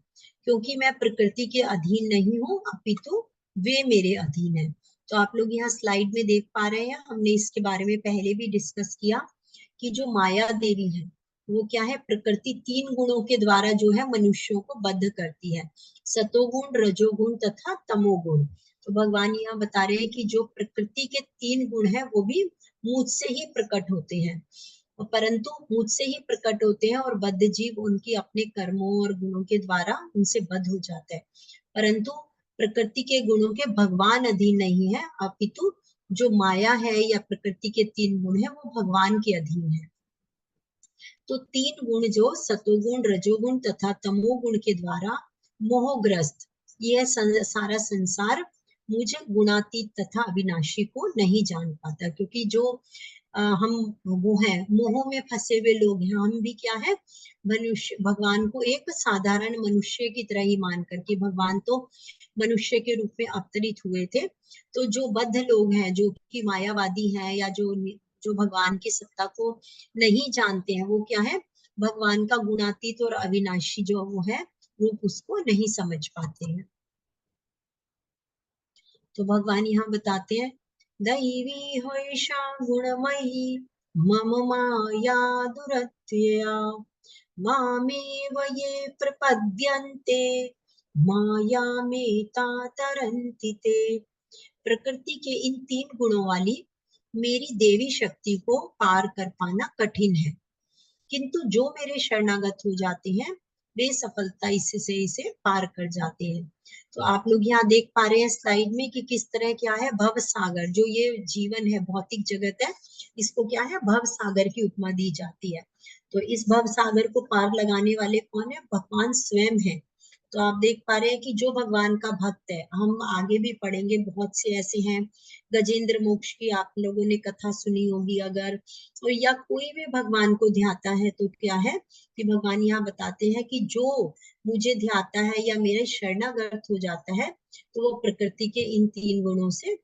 क्योंकि मैं प्रकृति के अधीन नहीं हूँ, अपितु वे मेरे अधीन है। तो आप लोग यहाँ स्लाइड में देख पा रहे हैं, हमने इसके बारे में पहले भी डिस्कस किया कि जो माया देवी है वो क्या है, प्रकृति 3 गुणों के द्वारा जो है मनुष्यों को बद्ध करती है, सतोगुण, रजोगुण तथा तमोगुण। तो भगवान यहाँ बता रहे हैं कि जो प्रकृति के 3 गुण है वो भी मुझसे ही प्रकट होते हैं, परंतु मुझसे ही प्रकट होते हैं, और बद्ध जीव उनकी अपने कर्मों और गुणों के द्वारा उनसे बद्ध हो जाता है। परंतु प्रकृति के गुणों के भगवान अधीन नहीं है, अपितु जो माया है या प्रकृति के 3 गुण है वो भगवान के अधीन है। तो 3 गुण जो सतोगुण, रजोगुण तथा तमोगुण के द्वारा मोहग्रस्त यह सारा संसार मुझे गुणातीत तथा अविनाशी को नहीं जान पाता, क्योंकि जो हम वो है मोह में फंसे हुए लोग हैं, हम भी क्या है, मनुष्य भगवान को एक साधारण मनुष्य की तरह ही मान करके, भगवान तो मनुष्य के रूप में अवतरित हुए थे, तो जो बद्ध लोग हैं, जो कि मायावादी हैं या जो भगवान की सत्ता को नहीं जानते हैं, वो क्या है, भगवान का गुणातीत और अविनाशी जो वो है रूप उसको नहीं समझ पाते हैं। तो भगवान यहाँ बताते हैं दैवी होइषा गुणमयी मम माया दुरत्यया मामेव ये प्रपद्यन्ते मायामेता तरन्ति ते। प्रकृति के इन 3 गुणों वाली मेरी देवी शक्ति को पार कर पाना कठिन है, किंतु जो मेरे शरणागत हो जाते हैं वे सफलता इसे इसे पार कर जाते हैं। तो आप लोग यहाँ देख पा रहे हैं स्लाइड में कि किस तरह क्या है, भव सागर, जो ये जीवन है, भौतिक जगत है, इसको क्या है, भव सागर की उपमा दी जाती है। तो इस भव सागर को पार लगाने वाले कौन है, भगवान स्वयं है। तो आप देख पा रहे हैं कि जो भगवान का भक्त है, हम आगे भी पढ़ेंगे, बहुत से ऐसे हैं, गजेंद्र मोक्ष की आप लोगों ने कथा सुनी होगी अगर, तो या कोई भी भगवान को ध्याता है तो क्या है कि भगवान यहाँ बताते हैं कि जो मुझे ध्याता है या मेरे शरणागत हो जाता है तो वो प्रकृति के इन 3 गुणों से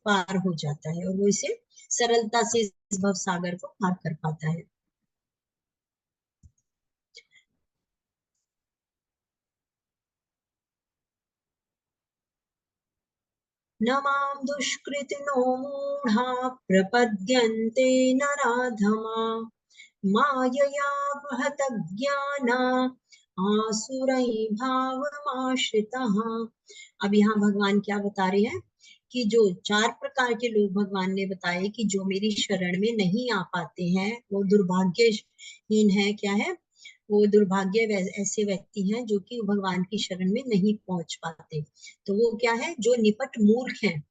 पार हो जाता है, और वो इसे सरलता से इस भव सागर को पार कर पाता है। न मां दुष्कृतिनो मूढ़ा प्रपद्यन्ते नराधमा मायया बहत ज्ञाना आसुरैः भावमाश्रितः। अब यहाँ भगवान क्या बता रहे हैं कि जो 4 प्रकार के लोग भगवान ने बताए कि जो मेरी शरण में नहीं आ पाते हैं वो दुर्भाग्यहीन है, क्या है, वो दुर्भाग्य ऐसे व्यक्ति हैं जो कि भगवान की शरण में नहीं पहुंच पाते। तो वो क्या है, जो निपट मूर्ख हैं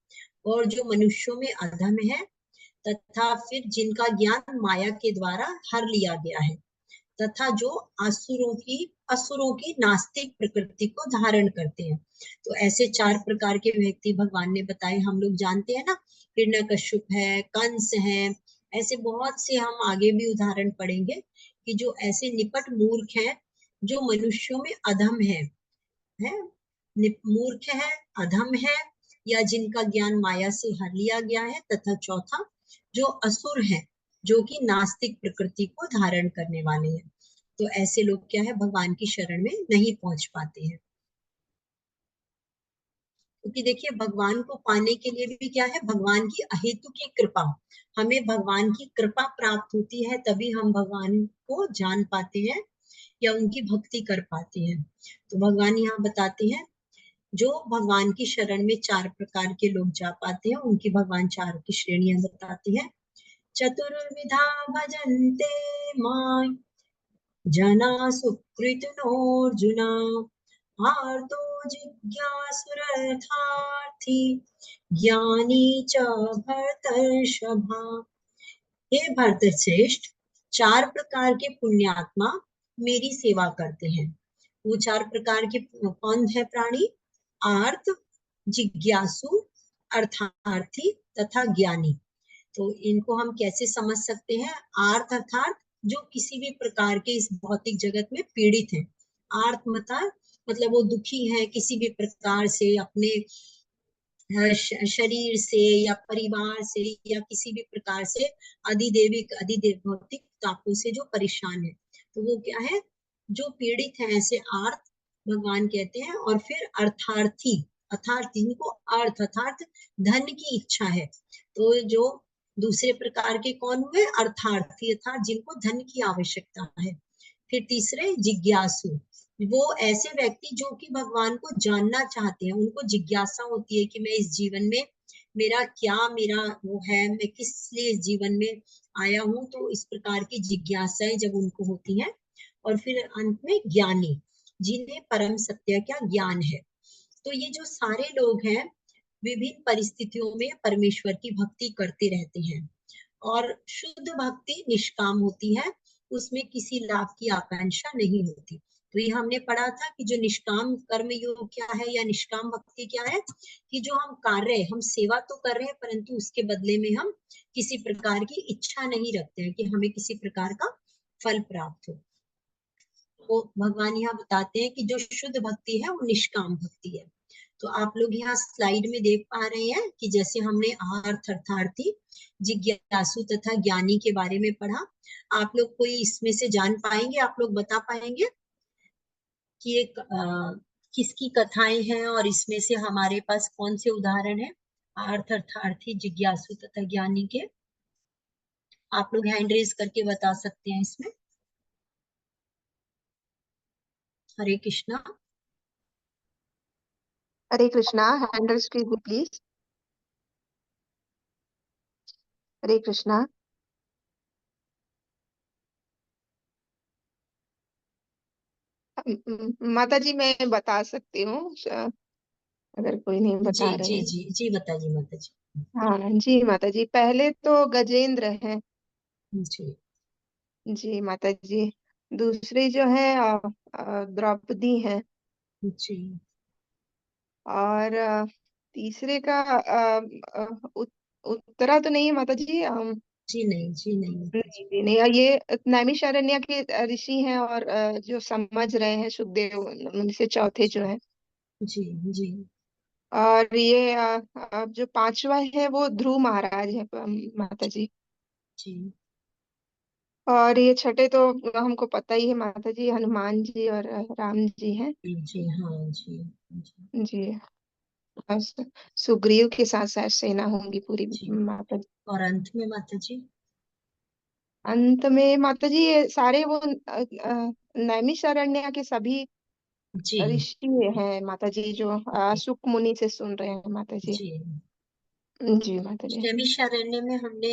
और जो मनुष्यों में अधम है, तथा फिर जिनका ज्ञान माया के द्वारा हर लिया गया है, तथा जो असुरों की नास्तिक प्रकृति को धारण करते हैं। तो ऐसे 4 प्रकार के व्यक्ति भगवान ने बताए, हम लोग जानते हैं ना, हिरण्यकश्यप है, कंस है, ऐसे बहुत से हम आगे भी उदाहरण पढ़ेंगे कि जो ऐसे निपट मूर्ख हैं, जो मनुष्यों में अधम है मूर्ख है, अधम है, या जिनका ज्ञान माया से हर लिया गया है, तथा चौथा जो असुर है, जो कि नास्तिक प्रकृति को धारण करने वाले हैं। तो ऐसे लोग क्या है, भगवान की शरण में नहीं पहुंच पाते हैं, क्योंकि देखिए भगवान को पाने के लिए भी क्या है, भगवान की अहेतु की कृपा, हमें भगवान की कृपा प्राप्त होती है, तभी हम भगवान को जान पाते हैं या उनकी भक्ति कर पाते हैं। तो भगवान यहाँ बताते हैं जो भगवान की शरण में 4 प्रकार के लोग जा पाते हैं, उनकी भगवान 4 की श्रेणियां बताते हैं। चतुर्विधा भजन्ते मां जना सुकृतिनोऽर्जुना आर्तो जिज्ञासुरर्थार्थी ज्ञानी च भरतर्षभा। हे भरतश्रेष्ठ, 4 प्रकार के पुण्यात्मा मेरी सेवा करते हैं। वो 4 प्रकार के कौन है प्राणी, आर्त, जिज्ञासु, अर्थार्थी तथा ज्ञानी। तो इनको हम कैसे समझ सकते हैं, आर्थ अर्थात जो किसी भी प्रकार के इस भौतिक जगत में पीड़ित हैं, आर्त मतलब वो दुखी है किसी भी प्रकार से, अपने शरीर से या परिवार से या किसी भी प्रकार से, अधिदेव भौतिक तापों से जो परेशान है, तो वो क्या है, जो पीड़ित है, ऐसे आर्त भगवान कहते हैं। और फिर अर्थार्थी, अर्थात जिनको अर्थ अर्थात धन की इच्छा है, तो जो दूसरे प्रकार के कौन हुए, अर्थार्थी, अर्थात जिनको धन की आवश्यकता है। फिर तीसरे जिज्ञासु, वो ऐसे व्यक्ति जो कि भगवान को जानना चाहते हैं, उनको जिज्ञासा होती है कि मैं इस जीवन में मेरा वो है, मैं किस लिए इस जीवन में आया हूँ, तो इस प्रकार की जिज्ञासाएं जब उनको होती हैं। और फिर अंत में ज्ञानी, जिन्हें परम सत्य का ज्ञान है। तो ये जो सारे लोग हैं, विभिन्न परिस्थितियों में परमेश्वर की भक्ति करते रहते हैं। और शुद्ध भक्ति निष्काम होती है, उसमें किसी लाभ की आकांक्षा नहीं होती। तो ये हमने पढ़ा था कि जो निष्काम कर्म योग क्या है, या निष्काम भक्ति क्या है, कि जो हम सेवा तो कर रहे हैं, परंतु उसके बदले में हम किसी प्रकार की इच्छा नहीं रखते हैं कि हमें किसी प्रकार का फल प्राप्त हो। वो भगवान यहाँ बताते हैं कि जो शुद्ध भक्ति है वो निष्काम भक्ति है। तो आप लोग यहाँ स्लाइड में देख पा रहे हैं कि जैसे हमने अर्थ अर्थार्थी, जिज्ञासु तथा ज्ञानी के बारे में पढ़ा। आप लोग कोई इसमें से जान पाएंगे, आप लोग बता पाएंगे कि एक किसकी कथाएं हैं, और इसमें से हमारे पास कौन से उदाहरण है अर्थ अर्थार्थी, जिज्ञासु तथा ज्ञानी के? आप लोग हैंड रेज करके बता सकते हैं इसमें। हरे कृष्णा। हरे कृष्णा, हैंड रेज कीजिए प्लीज। हरे कृष्णा। माता जी मैं बता सकती हूँ, अगर कोई नहीं जी बता रहे जी हैं। जी जी बताइए माता जी। हाँ जी माता जी, पहले तो गजेंद्र है जी जी माता जी। दूसरी जो है द्रौपदी है। जी और तीसरे का उत्तरा तो नहीं है माता जी। जी नहीं जी नहीं माता जी। नहीं जी नहीं, ये नैमिषारण्य के ऋषि हैं, और जो समझ रहे हैं सुखदेव मुनि से चौथे जो है। जी जी और ये अब जो पांचवा है वो ध्रुव महाराज है माता जी। जी और ये छठे तो हमको पता ही है माता जी, हनुमान जी और राम जी हैं जी जी हाँ जी जी जी। और सुग्रीव के साथ साथ सेना होंगी पूरी जी। माता जी। और अंत में माता जी? अंत में माता जी ये सारे वो नैमिषारण्य के सभी जी ऋषि हैं माता जी, जो सुक मुनि से सुन रहे हैं माता जी। जी जी माता जी। नैमिषारण्य में हमने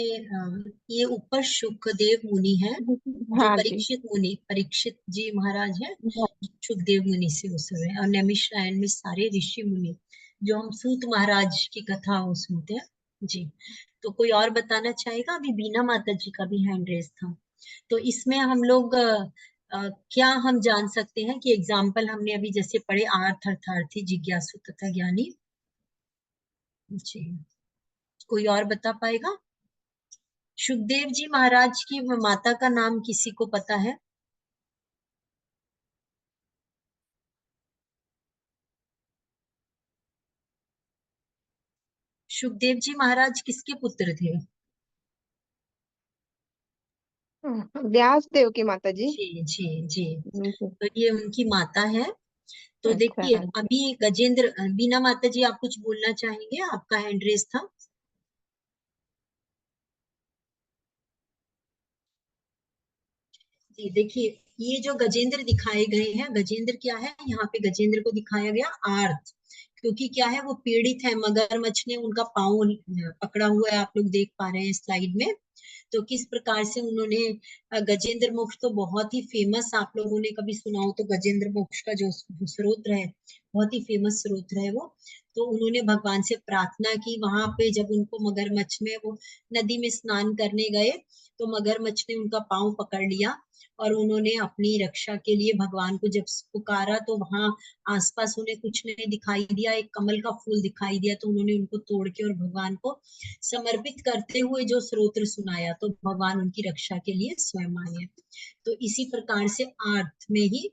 ये ऊपर शुकदेव मुनि है, जो हाँ जी। परीक्षित जी महाराज है, सुखदेव मुनि से वो सुन रहे हैं। और नैमिषारण्य में सारे ऋषि मुनि, जो हम सूत महाराज की कथा वो सुनते हैं जी। तो कोई और बताना चाहेगा? अभी बीना माता जी का भी हैंड रेस था। तो इसमें हम लोग क्या हम जान सकते हैं कि एग्जाम्पल हमने अभी जैसे पढ़े आर्थ अर्थार्थी, जिज्ञासु तथा ज्ञानी जी। कोई और बता पाएगा? सुखदेव जी महाराज की माता का नाम किसी को पता है? सुखदेव जी महाराज किसके पुत्र थे? व्यास देव की माता जी। जी जी जी। जी, तो ये उनकी माता है। तो अच्छा देखिए अभी गजेंद्र, बीना माता जी आप कुछ बोलना चाहेंगे? आपका हैंड रेस था। जी देखिए, ये जो गजेंद्र दिखाए गए हैं, गजेंद्र क्या है, यहाँ पे गजेंद्र को दिखाया गया आर्थ, क्योंकि क्या है, वो पीड़ित है, मगरमच्छ ने उनका पाँव पकड़ा हुआ है, आप लोग देख पा रहे हैं स्लाइड में। तो किस प्रकार से उन्होंने गजेंद्र मोक्ष तो बहुत ही फेमस, आप लोगों ने कभी सुना हो तो, गजेंद्र मोक्ष का जो स्रोत है बहुत ही फेमस स्रोत है वो। तो उन्होंने भगवान से प्रार्थना की, वहां पे जब उनको मगरमच्छ में वो नदी में स्नान करने गए, तो मगरमच्छ ने उनका पाँव पकड़ लिया, और उन्होंने अपनी रक्षा के लिए भगवान को जब पुकारा, तो वहां आसपास उन्हें कुछ नहीं दिखाई दिया, एक कमल का फूल दिखाई दिया, तो उन्होंने उनको तोड़ के और भगवान को समर्पित करते हुए जो स्तोत्र सुनाया, तो भगवान उनकी रक्षा के लिए स्वयं आए। तो इसी प्रकार से अर्थ में ही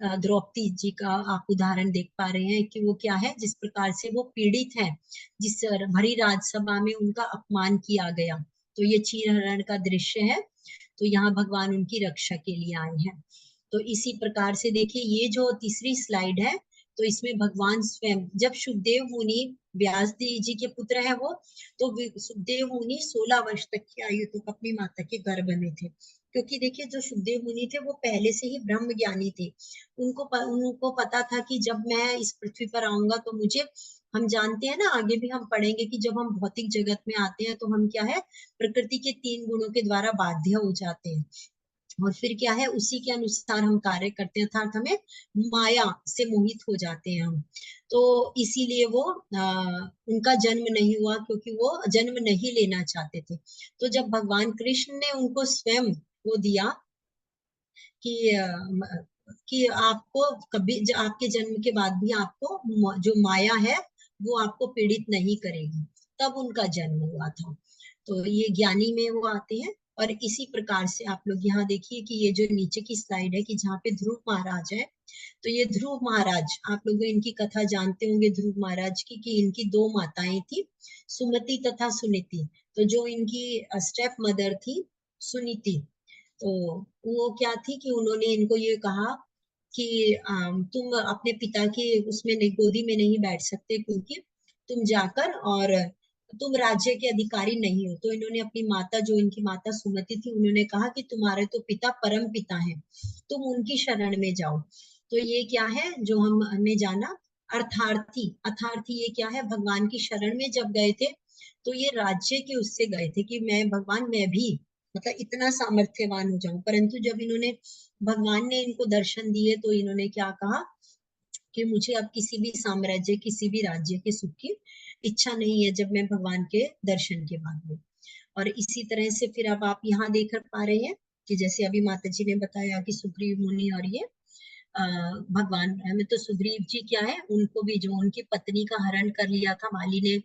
द्रौपदी जी का आप उदाहरण देख पा रहे हैं कि वो क्या है, जिस प्रकार से वो पीड़ित है, जिस भरी राजसभा में उनका अपमान किया गया। तो ये चीरहरण का दृश्य है। तो यहाँ भगवान उनकी रक्षा के लिए आए हैं। तो इसी प्रकार से देखिए, ये जो तीसरी स्लाइड है, तो इसमें भगवान स्वयं, जब सुखदेव मुनि व्यास जी के पुत्र है वो, तो सुखदेव मुनि 16 वर्ष तक की आयु तक अपनी माता के गर्भ में थे। क्योंकि देखिए, जो सुखदेव मुनि थे वो पहले से ही ब्रह्म ज्ञानी थे। उनको पता था कि जब मैं इस पृथ्वी पर आऊंगा तो मुझे, हम जानते हैं ना, आगे भी हम पढ़ेंगे कि जब हम भौतिक जगत में आते हैं तो हम क्या है, प्रकृति के 3 गुणों के द्वारा बाध्य हो जाते हैं, और फिर क्या है, उसी के अनुसार हम कार्य करते हैं, अर्थात हमें माया से मोहित हो जाते हैं हम। तो इसीलिए वो उनका जन्म नहीं हुआ, क्योंकि वो जन्म नहीं लेना चाहते थे। तो जब भगवान कृष्ण ने उनको स्वयं वो दिया कि आपको कभी, आपके जन्म के बाद भी आपको जो माया है वो आपको पीड़ित नहीं करेगी, तब उनका जन्म हुआ था। तो ये ज्ञानी में वो आते हैं। और इसी प्रकार से आप लोग यहाँ देखिए कि ये जो नीचे की स्लाइड है, कि जहाँ पे ध्रुव महाराज है, तो ये ध्रुव महाराज, आप लोग इनकी कथा जानते होंगे ध्रुव महाराज की, कि इनकी 2 माताएं थी, सुमति तथा सुनीति। तो जो इनकी स्टेप मदर थी सुनीति, तो वो क्या थी कि उन्होंने इनको ये कहा कि तुम अपने पिता की उसमें गोदी में नहीं बैठ सकते, क्योंकि तुम जाकर और तुम राज्य के अधिकारी नहीं हो। तो इन्होंने अपनी माता, जो इनकी माता सुमति थी, उन्होंने कहा कि तुम्हारे तो पिता परम पिता हैं, तुम उनकी शरण में जाओ। तो ये क्या है जो हमने जाना, अर्थार्थी। अर्थार्थी ये क्या है, भगवान की शरण में जब गए थे, तो ये राज्य के उससे गए थे कि मैं भगवान, मैं भी मतलब इतना सामर्थ्यवान हो जाऊं। परंतु जब इन्होंने, भगवान ने इनको दर्शन दिए, तो इन्होंने क्या कहा कि मुझे अब किसी भी साम्राज्य, किसी भी राज्य के सुख की इच्छा नहीं है, जब मैं भगवान के दर्शन के बाद में। और इसी तरह से फिर अब आप यहाँ देख पा रहे हैं कि जैसे अभी माता जी ने बताया कि सुग्रीव मुनि और ये भगवान में, तो सुग्रीव जी क्या है, उनको भी जो उनकी पत्नी का हरण कर लिया था माली ने,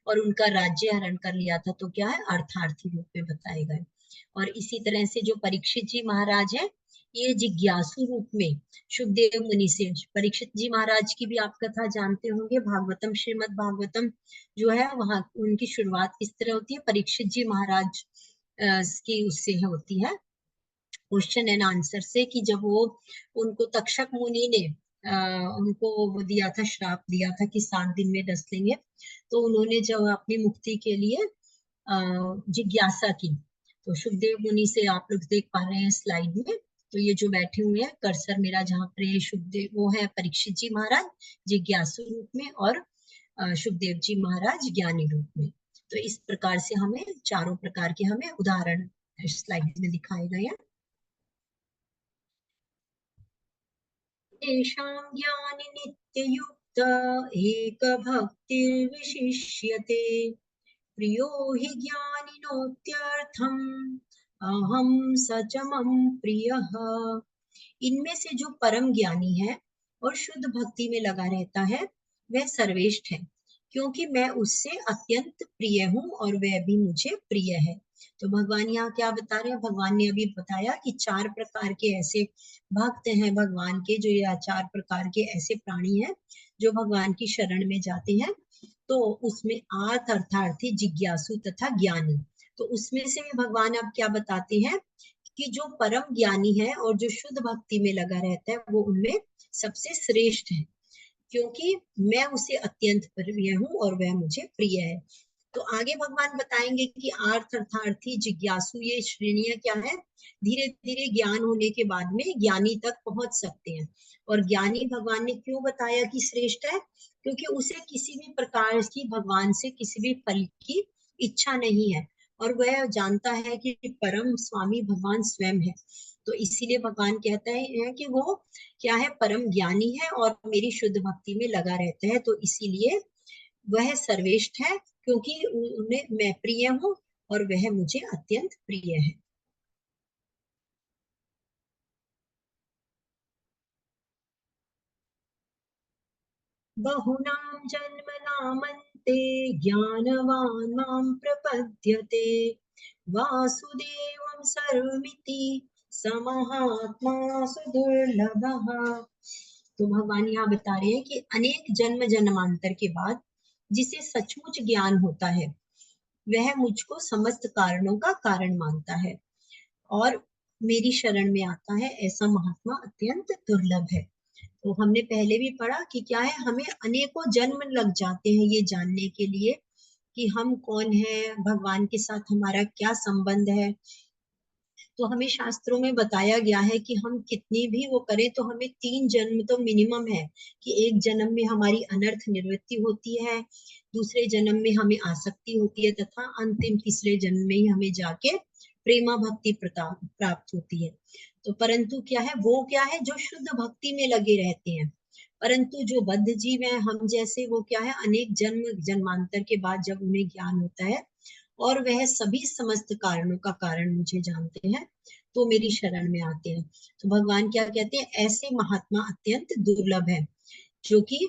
और उनका राज्य हरण कर लिया था, तो क्या है, अर्थार्थी रूप में बताए गए। और इसी तरह से जो परीक्षित जी महाराज है, ये जिज्ञासु रूप में सुखदेव मुनि से, परीक्षित जी महाराज की भी आप कथा जानते होंगे, भागवतम, श्रीमद् भागवतम जो है, वहां उनकी शुरुआत किस तरह होती है, परीक्षित जी महाराज की उससे होती है, क्वेश्चन एंड आंसर से, कि जब वो, उनको तक्षक मुनि ने उनको वो दिया था, श्राप दिया था कि 7 दिन में डस लेंगे। तो उन्होंने जब अपनी मुक्ति के लिए जिज्ञासा की, तो सुखदेव मुनि से आप लोग देख पा रहे हैं स्लाइड में, तो ये जो बैठे हुए हैं, कर्सर मेरा जहाँ पर सुखदेव, वो है परीक्षित जी महाराज जिज्ञासु रूप में, और सुखदेव जी महाराज ज्ञानी रूप में। तो इस प्रकार से हमें चारों प्रकार के हमें उदाहरण स्लाइड में दिखाए गए हैं। तेषां ज्ञानि नित्ययुक्त एकभक्तिर्विशिष्यते, प्रियो हि ज्ञानिनोत्यर्थम् अहं स च मम प्रियः। इनमें से जो परम ज्ञानी है और शुद्ध भक्ति में लगा रहता है, वह सर्वश्रेष्ठ है, क्योंकि मैं उससे अत्यंत प्रिय हूँ और वह भी मुझे प्रिय है। तो भगवान यहाँ क्या बता रहे हैं, भगवान ने अभी बताया कि 4 प्रकार के ऐसे भक्त हैं भगवान के, जो ये 4 प्रकार के ऐसे प्राणी हैं जो भगवान की शरण में जाते हैं। तो उसमें आर्थ, अर्थार्थी, जिज्ञासु तथा ज्ञानी। तो उसमें से भी भगवान अब क्या बताते हैं कि जो परम ज्ञानी है और जो शुद्ध भक्ति में लगा रहता है, वो उनमें सबसे श्रेष्ठ है, क्योंकि मैं उसे अत्यंत प्रिय हूँ और वह मुझे प्रिय है। तो आगे भगवान बताएंगे कि आर्थ, अर्थार्थी, जिज्ञासु, ये श्रेणियां क्या है, धीरे धीरे ज्ञान होने के बाद में ज्ञानी तक पहुंच सकते हैं। और ज्ञानी भगवान ने क्यों बताया कि श्रेष्ठ है, क्योंकि उसे किसी भी प्रकार की भगवान से किसी भी फल की इच्छा नहीं है, और वह जानता है कि परम स्वामी भगवान स्वयं है। तो इसीलिए भगवान कहता है कि वो क्या है, परम ज्ञानी है और मेरी शुद्ध भक्ति में लगा रहता है। तो इसीलिए वह सर्वश्रेष्ठ है, क्योंकि उन्हें मैं प्रिय हूँ और वह मुझे अत्यंत प्रिय है। बहुनां जन्मनामन्ते ज्ञानवान् मां प्रपद्यते, वासुदेवं सर्वमिति स महात्मा सुदुर्लभः। तो भगवान यहाँ बता रहे हैं कि अनेक जन्म जन्मांतर के बाद जिसे सचमुच ज्ञान होता है वह मुझको समस्त कारणों का कारण मानता है और मेरी शरण में आता है, ऐसा महात्मा अत्यंत दुर्लभ है। तो हमने पहले भी पढ़ा कि क्या है, हमें अनेकों जन्म लग जाते हैं ये जानने के लिए कि हम कौन है, भगवान के साथ हमारा क्या संबंध है। तो हमें शास्त्रों में बताया गया है कि हम कितनी भी वो करें तो हमें 3 जन्म तो मिनिमम है, कि एक जन्म में हमारी अनर्थ निवृत्ति होती है, दूसरे जन्म में हमें आसक्ति होती है तथा अंतिम तीसरे जन्म में ही हमें जाके प्रेमा भक्ति प्राप्त होती है। तो परंतु क्या है, वो क्या है जो शुद्ध भक्ति में लगे रहते हैं, परंतु जो बद्ध जीव है हम जैसे, वो क्या है अनेक जन्म जन्मांतर के बाद जब उन्हें ज्ञान होता है और वह सभी समस्त कारणों का कारण मुझे जानते हैं तो मेरी शरण में आते हैं। तो भगवान क्या कहते हैं, ऐसे महात्मा अत्यंत दुर्लभ है जो कि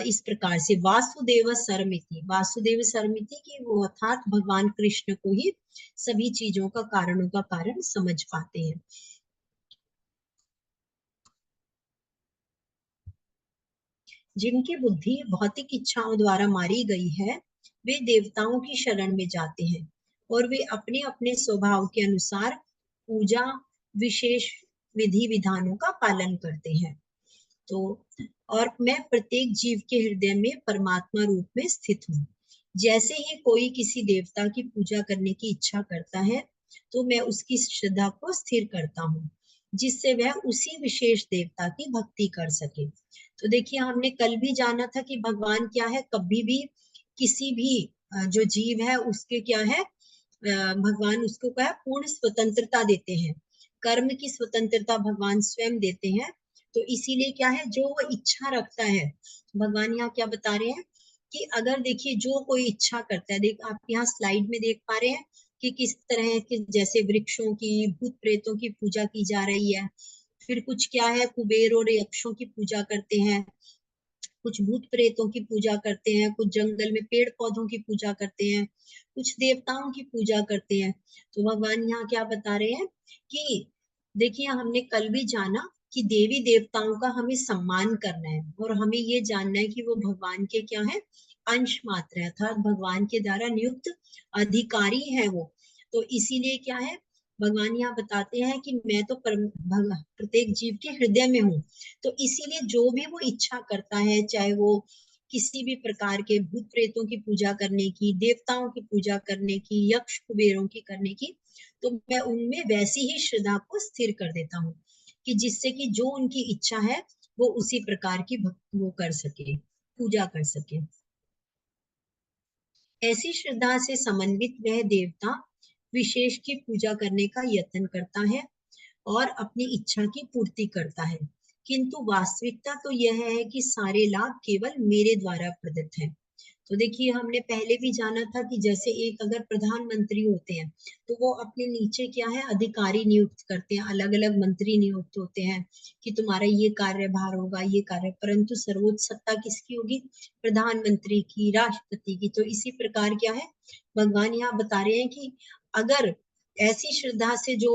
इस प्रकार से वासुदेव सर्वमिति, वासुदेव सर्वमिति की वो अर्थात भगवान कृष्ण को ही सभी चीजों का कारणों का कारण समझ पाते हैं। जिनकी बुद्धि भौतिक इच्छाओं द्वारा मारी गई है वे देवताओं की शरण में जाते हैं और वे अपने अपने स्वभाव के अनुसार पूजा विशेष विधि विधानों का पालन करते हैं। तो और मैं प्रत्येक जीव के हृदय में परमात्मा रूप में स्थित हूँ। जैसे ही कोई किसी देवता की पूजा करने की इच्छा करता है तो मैं उसकी श्रद्धा को स्थिर करता हूँ जिससे वह उसी विशेष देवता की भक्ति कर सके। तो देखिए हमने कल भी जाना था कि भगवान क्या है, कभी भी किसी भी जो जीव है उसके क्या है, भगवान उसको क्या है पूर्ण स्वतंत्रता देते हैं, कर्म की स्वतंत्रता भगवान स्वयं देते हैं। तो इसीलिए क्या है, जो वो इच्छा रखता है, भगवान यहाँ क्या बता रहे हैं कि अगर देखिए जो कोई इच्छा करता है, देख आप यहाँ स्लाइड में देख पा रहे हैं कि किस तरह के जैसे वृक्षों की भूत प्रेतों की पूजा की जा रही है, फिर कुछ क्या है कुबेर और यक्षों की पूजा करते हैं, कुछ भूत प्रेतों की पूजा करते हैं, कुछ जंगल में पेड़ पौधों की पूजा करते हैं, कुछ देवताओं की पूजा करते हैं। तो भगवान यहाँ क्या बता रहे हैं कि देखिए हमने कल भी जाना कि देवी देवताओं का हमें सम्मान करना है और हमें ये जानना है कि वो भगवान के क्या है अंश मात्र है, अर्थात भगवान के द्वारा नियुक्त अधिकारी है वो। तो इसीलिए क्या है भगवान यहाँ बताते हैं कि मैं तो प्रत्येक जीव के हृदय में हूँ। तो इसीलिए जो भी वो इच्छा करता है, चाहे वो किसी भी प्रकार के भूत प्रेतों की पूजा करने की, देवताओं की पूजा करने की, यक्ष कुबेरों की करने की, तो मैं उनमें वैसी ही श्रद्धा को स्थिर कर देता हूँ कि जिससे कि जो उनकी इच्छा है वो उसी प्रकार की भक्ति वो कर सके, पूजा कर सके। ऐसी श्रद्धा से समन्वित वह देवता विशेष की पूजा करने का यत्न करता है और अपनी इच्छा की पूर्ति करता है, किंतु वास्तविकता तो यह है कि सारे लाभ केवल मेरे द्वारा प्रदत्त हैं। तो देखिए हमने पहले भी जाना था कि जैसे एक अगर प्रधानमंत्री होते हैं तो वो अपने नीचे क्या है अधिकारी नियुक्त करते हैं, अलग अलग मंत्री नियुक्त होते हैं कि तुम्हारा ये कार्यभार होगा, ये कार्य, परंतु सर्वोच्च सत्ता किसकी होगी, प्रधानमंत्री की, राष्ट्रपति की। तो इसी प्रकार क्या है भगवान यहाँ बता रहे हैं कि अगर ऐसी श्रद्धा से जो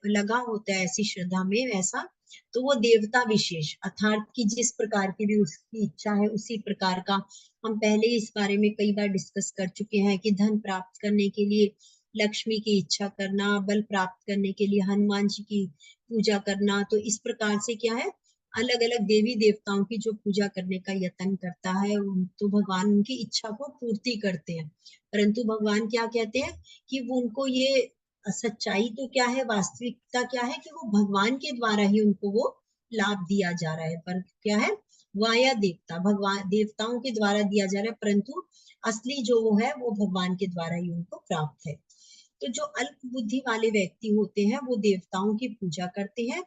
लगा होता है ऐसी श्रद्धा में वैसा, तो वो देवता विशेष अर्थात कि जिस प्रकार की भी उसकी इच्छा है उसी प्रकार का, हम पहले इस बारे में कई बार डिस्कस कर चुके हैं कि धन प्राप्त करने के लिए लक्ष्मी की इच्छा करना, बल प्राप्त करने के लिए हनुमान जी की पूजा करना। तो इस प्रकार से क्या है अलग अलग देवी देवताओं की जो पूजा करने का यत्न करता है तो भगवान उनकी इच्छा को पूर्ति करते हैं। परंतु भगवान क्या कहते हैं कि वो उनको ये सच्चाई तो क्या है, वास्तविकता क्या है कि वो भगवान के द्वारा ही उनको वो लाभ दिया जा रहा है, पर क्या है वाया देवता, भगवान देवताओं के द्वारा दिया जा रहा है, परंतु असली जो वो है वो भगवान के द्वारा ही उनको प्राप्त है। तो जो अल्प बुद्धि वाले व्यक्ति होते हैं वो देवताओं की पूजा करते हैं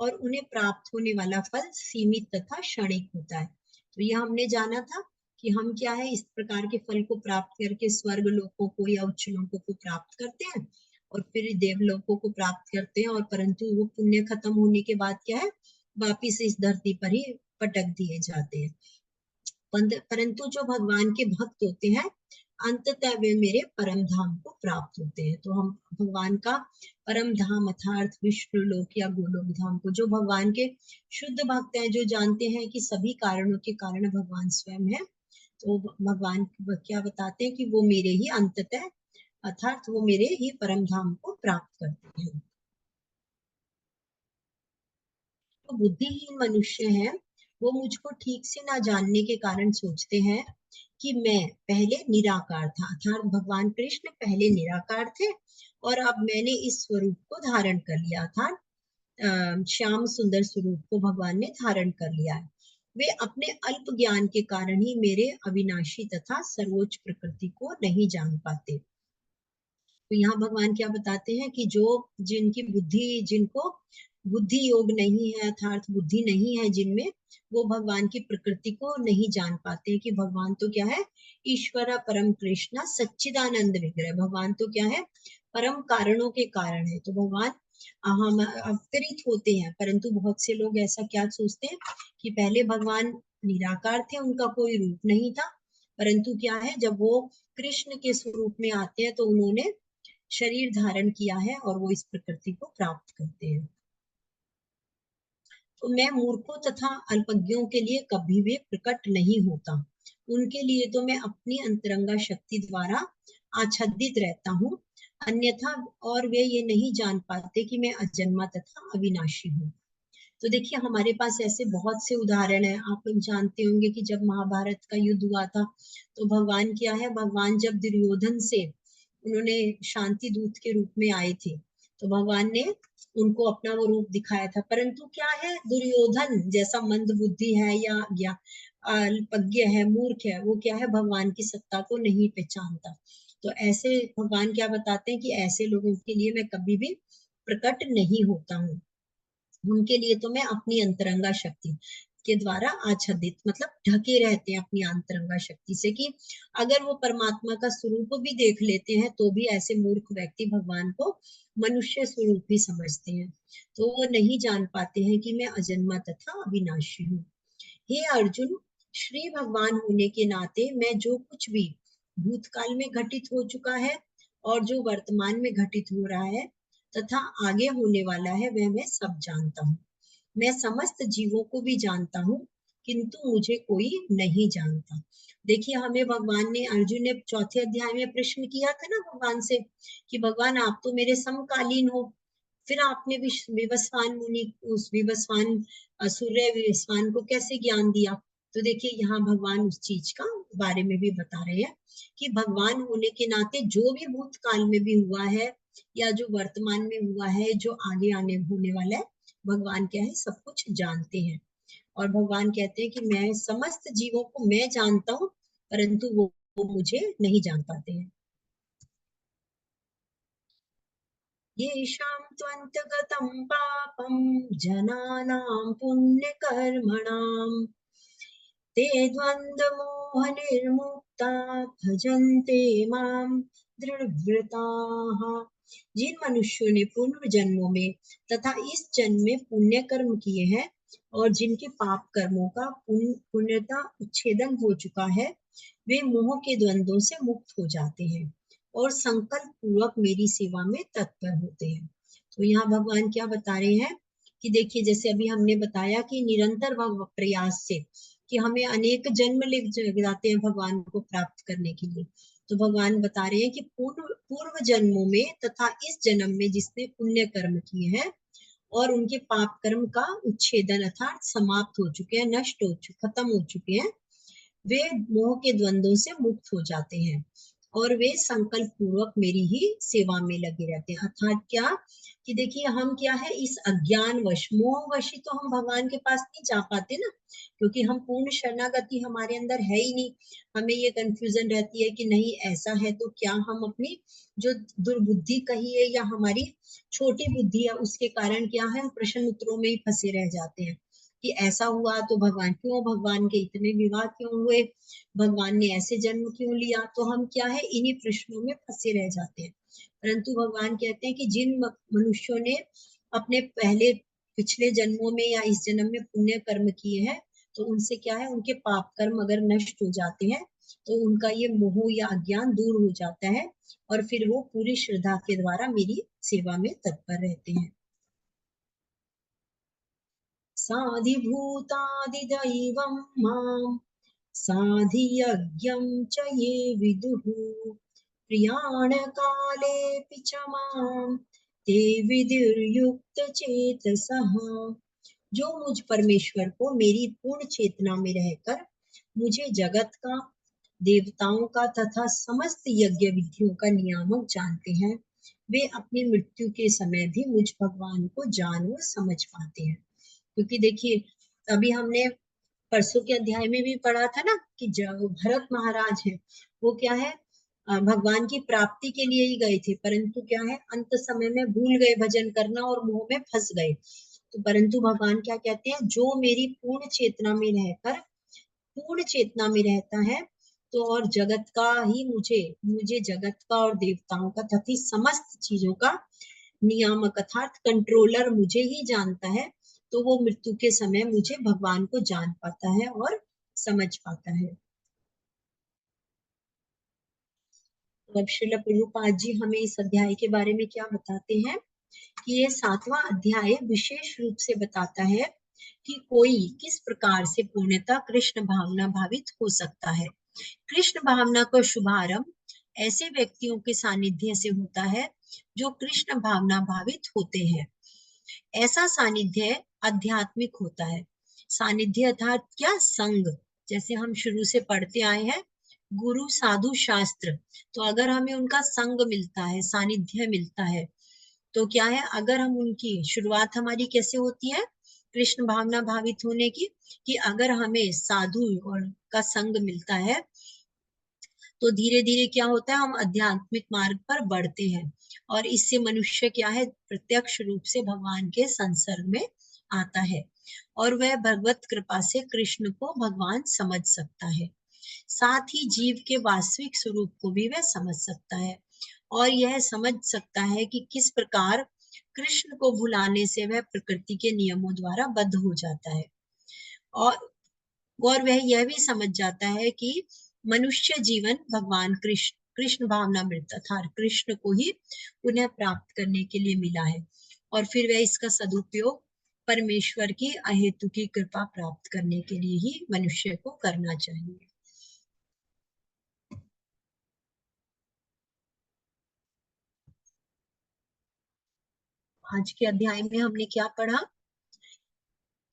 और उन्हें प्राप्त होने वाला फल सीमित तथा क्षणिक होता है। तो यह हमने जाना था कि हम क्या है इस प्रकार के फल को प्राप्त करके स्वर्ग लोकों को या उच्च लोकों को प्राप्त करते हैं और फिर देवलोकों को प्राप्त करते हैं, और परंतु वो पुण्य खत्म होने के बाद क्या है वापिस इस धरती पर ही पटक दिए जाते हैं। परंतु जो भगवान के भक्त होते हैं अंततः वे मेरे परम धाम को प्राप्त होते हैं। तो हम भगवान का परम धाम अर्थात विष्णु लोक या गोलोक धाम को, जो भगवान के शुद्ध भक्त हैं, जो जानते हैं कि सभी कारणों के कारण भगवान स्वयं है, तो भगवान क्या बताते हैं कि वो मेरे ही अंततः अर्थात वो मेरे ही परम धाम को प्राप्त करते हैं। तो बुद्धिहीन मनुष्य हैं, वो मुझको ठीक से ना जानने के कारण सोचते हैं कि मैं पहले निराकार था, अर्थात भगवान कृष्ण पहले निराकार थे और अब मैंने इस स्वरूप को धारण कर लिया, अर्थात श्याम सुंदर स्वरूप को भगवान ने धारण कर लिया है। वे अपने अल्प ज्ञान के कारण ही मेरे अविनाशी तथा सर्वोच्च प्रकृति को नहीं जान पाते। तो यहाँ भगवान क्या बताते हैं कि जिनको बुद्धि योग नहीं है, अर्थात बुद्धि नहीं है जिनमें, वो भगवान की प्रकृति को नहीं जान पाते कि भगवान तो क्या है, ईश्वर परम कृष्ण सच्चिदानंद विग्रह। भगवान तो क्या है, परम कारणों के कारण है। तो भगवान हम अवतरित होते हैं, परंतु बहुत से लोग ऐसा क्या सोचते हैं कि पहले भगवान निराकार थे, उनका कोई रूप नहीं था, परंतु क्या है, जब वो कृष्ण के स्वरूप में आते हैं तो उन्होंने शरीर धारण किया है और वो इस प्रकृति को प्राप्त करते हैं। तो मैं मूर्खों तथा अल्पज्ञों के लिए कभी भी प्रकट नहीं होता, उनके लिए तो मैं अपनी अंतरंगा शक्ति द्वारा आच्छादित रहता हूँ, अन्यथा और वे ये नहीं जान पाते कि मैं अजन्मा तथा अविनाशी हूँ। तो देखिए हमारे पास ऐसे बहुत से उदाहरण है। आप लोग जानते होंगे कि जब महाभारत का युद्ध हुआ था तो भगवान क्या है, भगवान जब दुर्योधन से उन्होंने शांति दूत के रूप में आए थे तो भगवान ने उनको अपना वो रूप दिखाया था, परंतु क्या है, दुर्योधन जैसा मंद बुद्धि है या अल्पज्ञ है, मूर्ख है, वो क्या है, भगवान की सत्ता को नहीं पहचानता। तो ऐसे भगवान क्या बताते हैं कि ऐसे लोगों के लिए मैं कभी भी प्रकट नहीं होता हूँ, उनके लिए तो मैं अपनी अंतरंगा शक्ति के द्वारा आच्छादित मतलब ढके रहते हैं अपनी अंतरंगा शक्ति से, कि अगर वो परमात्मा का स्वरूप भी देख लेते हैं तो भी ऐसे मूर्ख व्यक्ति भगवान को मनुष्य स्वरूप ही समझते हैं, तो वो नहीं जान पाते हैं कि मैं अजन्मा तथा अविनाशी हूँ। हे अर्जुन, श्री भगवान होने के नाते मैं जो कुछ भी भूतकाल में घटित हो चुका है और जो वर्तमान में घटित हो रहा है तथा आगे होने वाला है वह मैं सब जानता हूँ। मैं समस्त जीवों को भी जानता हूँ, किंतु मुझे कोई नहीं जानता। देखिए हमें भगवान ने, अर्जुन ने चौथे अध्याय में प्रश्न किया था ना भगवान से कि भगवान आप तो मेरे समकालीन हो, फिर आपने विवस्वान मुनि, उस विवस्वान सूर्य विवस्वान को कैसे ज्ञान दिया। तो देखिए यहाँ भगवान उस चीज का बारे में भी बता रहे हैं कि भगवान होने के नाते जो भी भूतकाल में भी हुआ है या जो वर्तमान में हुआ है, जो आगे आने होने वाला है, भगवान क्या है, सब कुछ जानते हैं। और भगवान कहते हैं कि मैं समस्त जीवों को मैं जानता हूँ, परंतु वो मुझे नहीं जान पाते हैं। येषां त्वन्तगतं पापं जनानां पुण्यकर्मणां ते द्वन्द्वमोहनिर्मुक्ता भजन्ते मां दृढव्रताः। जिन मनुष्यों ने पूर्व जन्मों में तथा इस जन्म में पुण्य कर्म किए हैं और जिनके पाप कर्मों का पुण्यता उच्छेदन हो चुका है, वे मोह के द्वंद्वों से मुक्त हो जाते हैं और संकल्प पूर्वक मेरी सेवा में तत्पर होते हैं। तो यहाँ भगवान क्या बता रहे हैं कि देखिए जैसे अभी हमने बताया कि निरंतर प्रयास से कि हमें अनेक जन्म ले जाते हैं भगवान को प्राप्त करने के लिए। तो भगवान बता रहे हैं कि पूर्व जन्मों में तथा इस जन्म में जिसने पुण्य कर्म किए हैं और उनके पाप कर्म का उच्छेदन अर्थात समाप्त हो चुके हैं, नष्ट हो चुके, खत्म हो चुके हैं, वे मोह के द्वंद्वों से मुक्त हो जाते हैं और वे संकल्प पूर्वक मेरी ही सेवा में लगे रहते हैं। अर्थात क्या कि देखिए हम क्या है, इस अज्ञान वश मोह वश तो हम भगवान के पास नहीं जा पाते ना, क्योंकि हम पूर्ण शरणागति हमारे अंदर है ही नहीं। हमें ये कंफ्यूजन रहती है कि नहीं ऐसा है तो क्या हम अपनी जो दुर्बुद्धि कही है या हमारी छोटी बुद्धि है उसके कारण क्या है, हम प्रश्न उत्तरों में ही फंसे रह जाते हैं कि ऐसा हुआ तो भगवान क्यों, भगवान के इतने विवाह क्यों हुए, भगवान ने ऐसे जन्म क्यों लिया। तो हम क्या है, इन्हीं प्रश्नों में फंसे रह जाते हैं। परंतु भगवान कहते हैं कि जिन मनुष्यों ने अपने पहले पिछले जन्मों में या इस जन्म में पुण्य कर्म किए हैं तो उनसे क्या है, उनके पाप कर्म अगर नष्ट हो जाते हैं तो उनका ये मोह या अज्ञान दूर हो जाता है और फिर वो पूरी श्रद्धा के द्वारा मेरी सेवा में तत्पर रहते हैं। साधिभूतादिदैवं मां साधियज्ञं च ये विदुः प्रियाणकालेऽपि च मां ते विदुर्युक्तचेतसः। जो मुझ परमेश्वर को मेरी पूर्ण चेतना में रहकर मुझे जगत का, देवताओं का तथा समस्त यज्ञ विधियों का नियामक जानते हैं, वे अपनी मृत्यु के समय भी मुझ भगवान को जान व समझ पाते हैं। क्योंकि देखिए, अभी हमने परसों के अध्याय में भी पढ़ा था ना कि जो भरत महाराज है वो क्या है, भगवान की प्राप्ति के लिए ही गए थे, परंतु क्या है, अंत समय में भूल गए भजन करना और मोह में फंस गए। तो परंतु भगवान क्या कहते हैं, जो मेरी पूर्ण चेतना में रहकर पूर्ण चेतना में रहता है तो और जगत का ही मुझे जगत का और देवताओं का तथा समस्त चीजों का नियामक अर्थात कंट्रोलर मुझे ही जानता है, तो वो मृत्यु के समय मुझे भगवान को जान पाता है और समझ पाता है। अब श्रील प्रभुपाद जी हमें इस अध्याय के बारे में क्या बताते हैं कि ये 7वां अध्याय विशेष रूप से बताता है कि कोई किस प्रकार से पूर्णतः कृष्ण भावना भावित हो सकता है। कृष्ण भावना का शुभारंभ ऐसे व्यक्तियों के सानिध्य से होता है जो कृष्ण भावना भावित होते हैं। ऐसा सानिध्य आध्यात्मिक होता है। सानिध्य अर्थात क्या, संग। जैसे हम शुरू से पढ़ते आए हैं गुरु साधु शास्त्र, तो अगर हमें उनका संग मिलता है, सानिध्य मिलता है, तो क्या है, अगर हम उनकी शुरुआत हमारी कैसे होती है कृष्ण भावना भावित होने की, कि अगर हमें साधु और का संग मिलता है तो धीरे धीरे क्या होता है, हम आध्यात्मिक मार्ग पर बढ़ते हैं और इससे मनुष्य क्या है, प्रत्यक्ष रूप से भगवान के संसर्ग में आता है और वह भगवत कृपा से कृष्ण को भगवान समझ सकता है। साथ ही जीव के वास्तविक स्वरूप को भी वह समझ सकता है और यह समझ सकता है कि किस प्रकार कृष्ण को भुलाने से वह प्रकृति के नियमों द्वारा बद्ध हो जाता है और वह यह भी समझ जाता है कि मनुष्य जीवन भगवान कृष्ण भावनामृत अर्थात कृष्ण को ही पुनः प्राप्त करने के लिए मिला है और फिर वह इसका सदुपयोग परमेश्वर की अहेतु की कृपा प्राप्त करने के लिए ही मनुष्य को करना चाहिए। आज के अध्याय में हमने क्या पढ़ा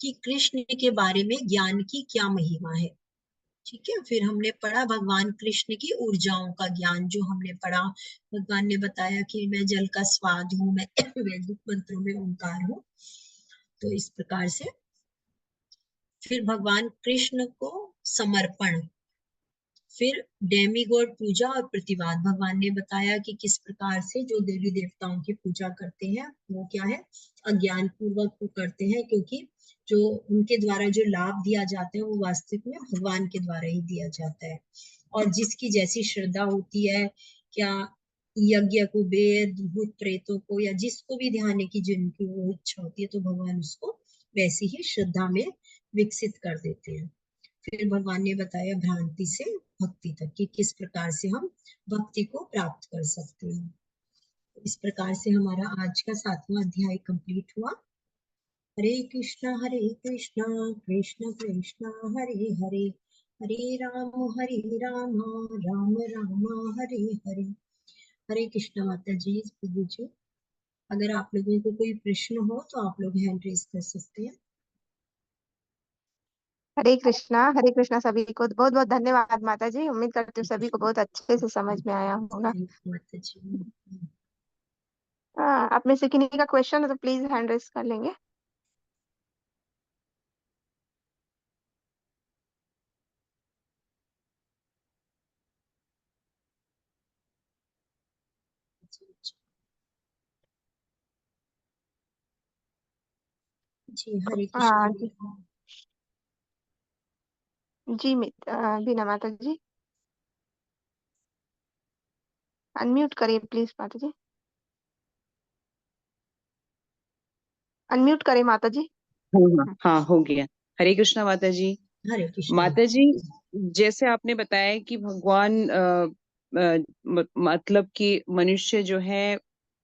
कि कृष्ण के बारे में ज्ञान की क्या महिमा है। ठीक है, फिर हमने पढ़ा भगवान कृष्ण की ऊर्जाओं का ज्ञान, जो हमने पढ़ा, भगवान ने बताया कि मैं जल का स्वाद हूँ, मैं वैदिक मंत्रों में ओंकार हूँ, तो इस प्रकार से। फिर भगवान कृष्ण को समर्पण, फिर डेमीगॉड पूजा और प्रतिवाद, भगवान ने बताया कि किस प्रकार से जो देवी देवताओं की पूजा करते हैं वो क्या है, अज्ञान पूर्वक वो करते हैं, क्योंकि जो उनके द्वारा जो लाभ दिया जाता है वो वास्तविक में भगवान के द्वारा ही दिया जाता है और जिसकी जैसी श्रद्धा होती है, क्या यज्ञ को, वेद भूत प्रेतों को या जिसको भी ध्यान की जिनकी वो इच्छा होती है तो भगवान उसको वैसी ही श्रद्धा में विकसित कर देते हैं। फिर भगवान ने बताया भ्रांति से भक्ति तक कि किस प्रकार से हम भक्ति को प्राप्त कर सकते हैं। इस प्रकार से हमारा आज का 7वां अध्याय कंप्लीट हुआ। हरे कृष्णा कृष्ण कृष्णा हरे हरे, हरे राम राम राम हरे हरे। हरे कृष्णा माता जी, प्रभु जी, अगर आप लोगों को कोई प्रश्न हो तो आप लोग हैंड रेज कर सकते हैं। हरे कृष्णा सभी को बहुत बहुत धन्यवाद माता जी। उम्मीद करती हूँ सभी को बहुत अच्छे से समझ में आया होगा। माता जी, हाँ, आप में से किन्हीं का क्वेश्चन है तो प्लीज हैंड रेज कर लेंगे। जी हरे हाँ कृष्ण। जी बीना माता जी, अनम्यूट करिए प्लीज माता जी, अनम्यूट करिए माता जी। हाँ हाँ, हो गया। हरे कृष्णा माता जी। हरे कृष्ण। माता जी, जैसे आपने बताया कि भगवान मतलब कि मनुष्य जो है,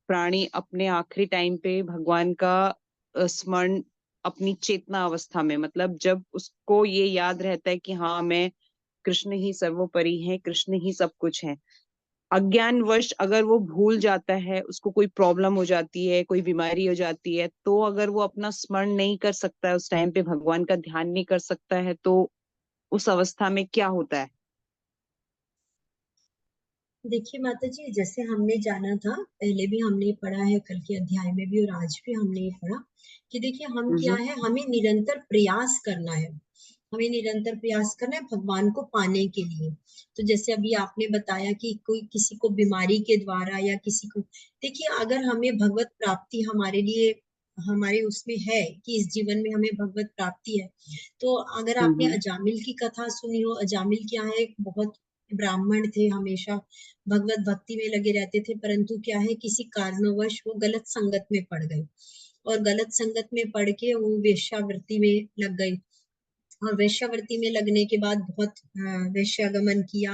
प्राणी अपने आखिरी टाइम पे भगवान का स्मरण अपनी चेतना अवस्था में, मतलब जब उसको ये याद रहता है कि हाँ, मैं कृष्ण ही सर्वोपरि है, कृष्ण ही सब कुछ है। अज्ञानवश अगर वो भूल जाता है, उसको कोई प्रॉब्लम हो जाती है, कोई बीमारी हो जाती है, तो अगर वो अपना स्मरण नहीं कर सकता है, उस टाइम पे भगवान का ध्यान नहीं कर सकता है, तो उस अवस्था में क्या होता है? देखिए माता जी, जैसे हमने जाना था, पहले भी हमने पढ़ा है, कल के अध्याय में भी और आज भी हमने ये पढ़ा कि देखिए हम क्या है, हमें निरंतर प्रयास करना है, हमें निरंतर प्रयास करना है भगवान को पाने के लिए। तो जैसे अभी आपने बताया कि कोई किसी को बीमारी के द्वारा या किसी को, देखिए अगर हमें भगवत प्राप्ति हमारे लिए हमारे उसमें है कि इस जीवन में हमें भगवत प्राप्ति है, तो अगर आपने अजामिल की कथा सुनी हो, अजामिल क्या है, एक बहुत ब्राह्मण थे, हमेशा भगवत भक्ति में लगे रहते थे, परंतु क्या है, किसी कारणवश वो गलत संगत में पड़ गए और गलत संगत में पड़ के वो वेश्यावृत्ति में लग गई और वेश्यावृत्ति में लगने के बाद बहुत वेश्यागमन किया,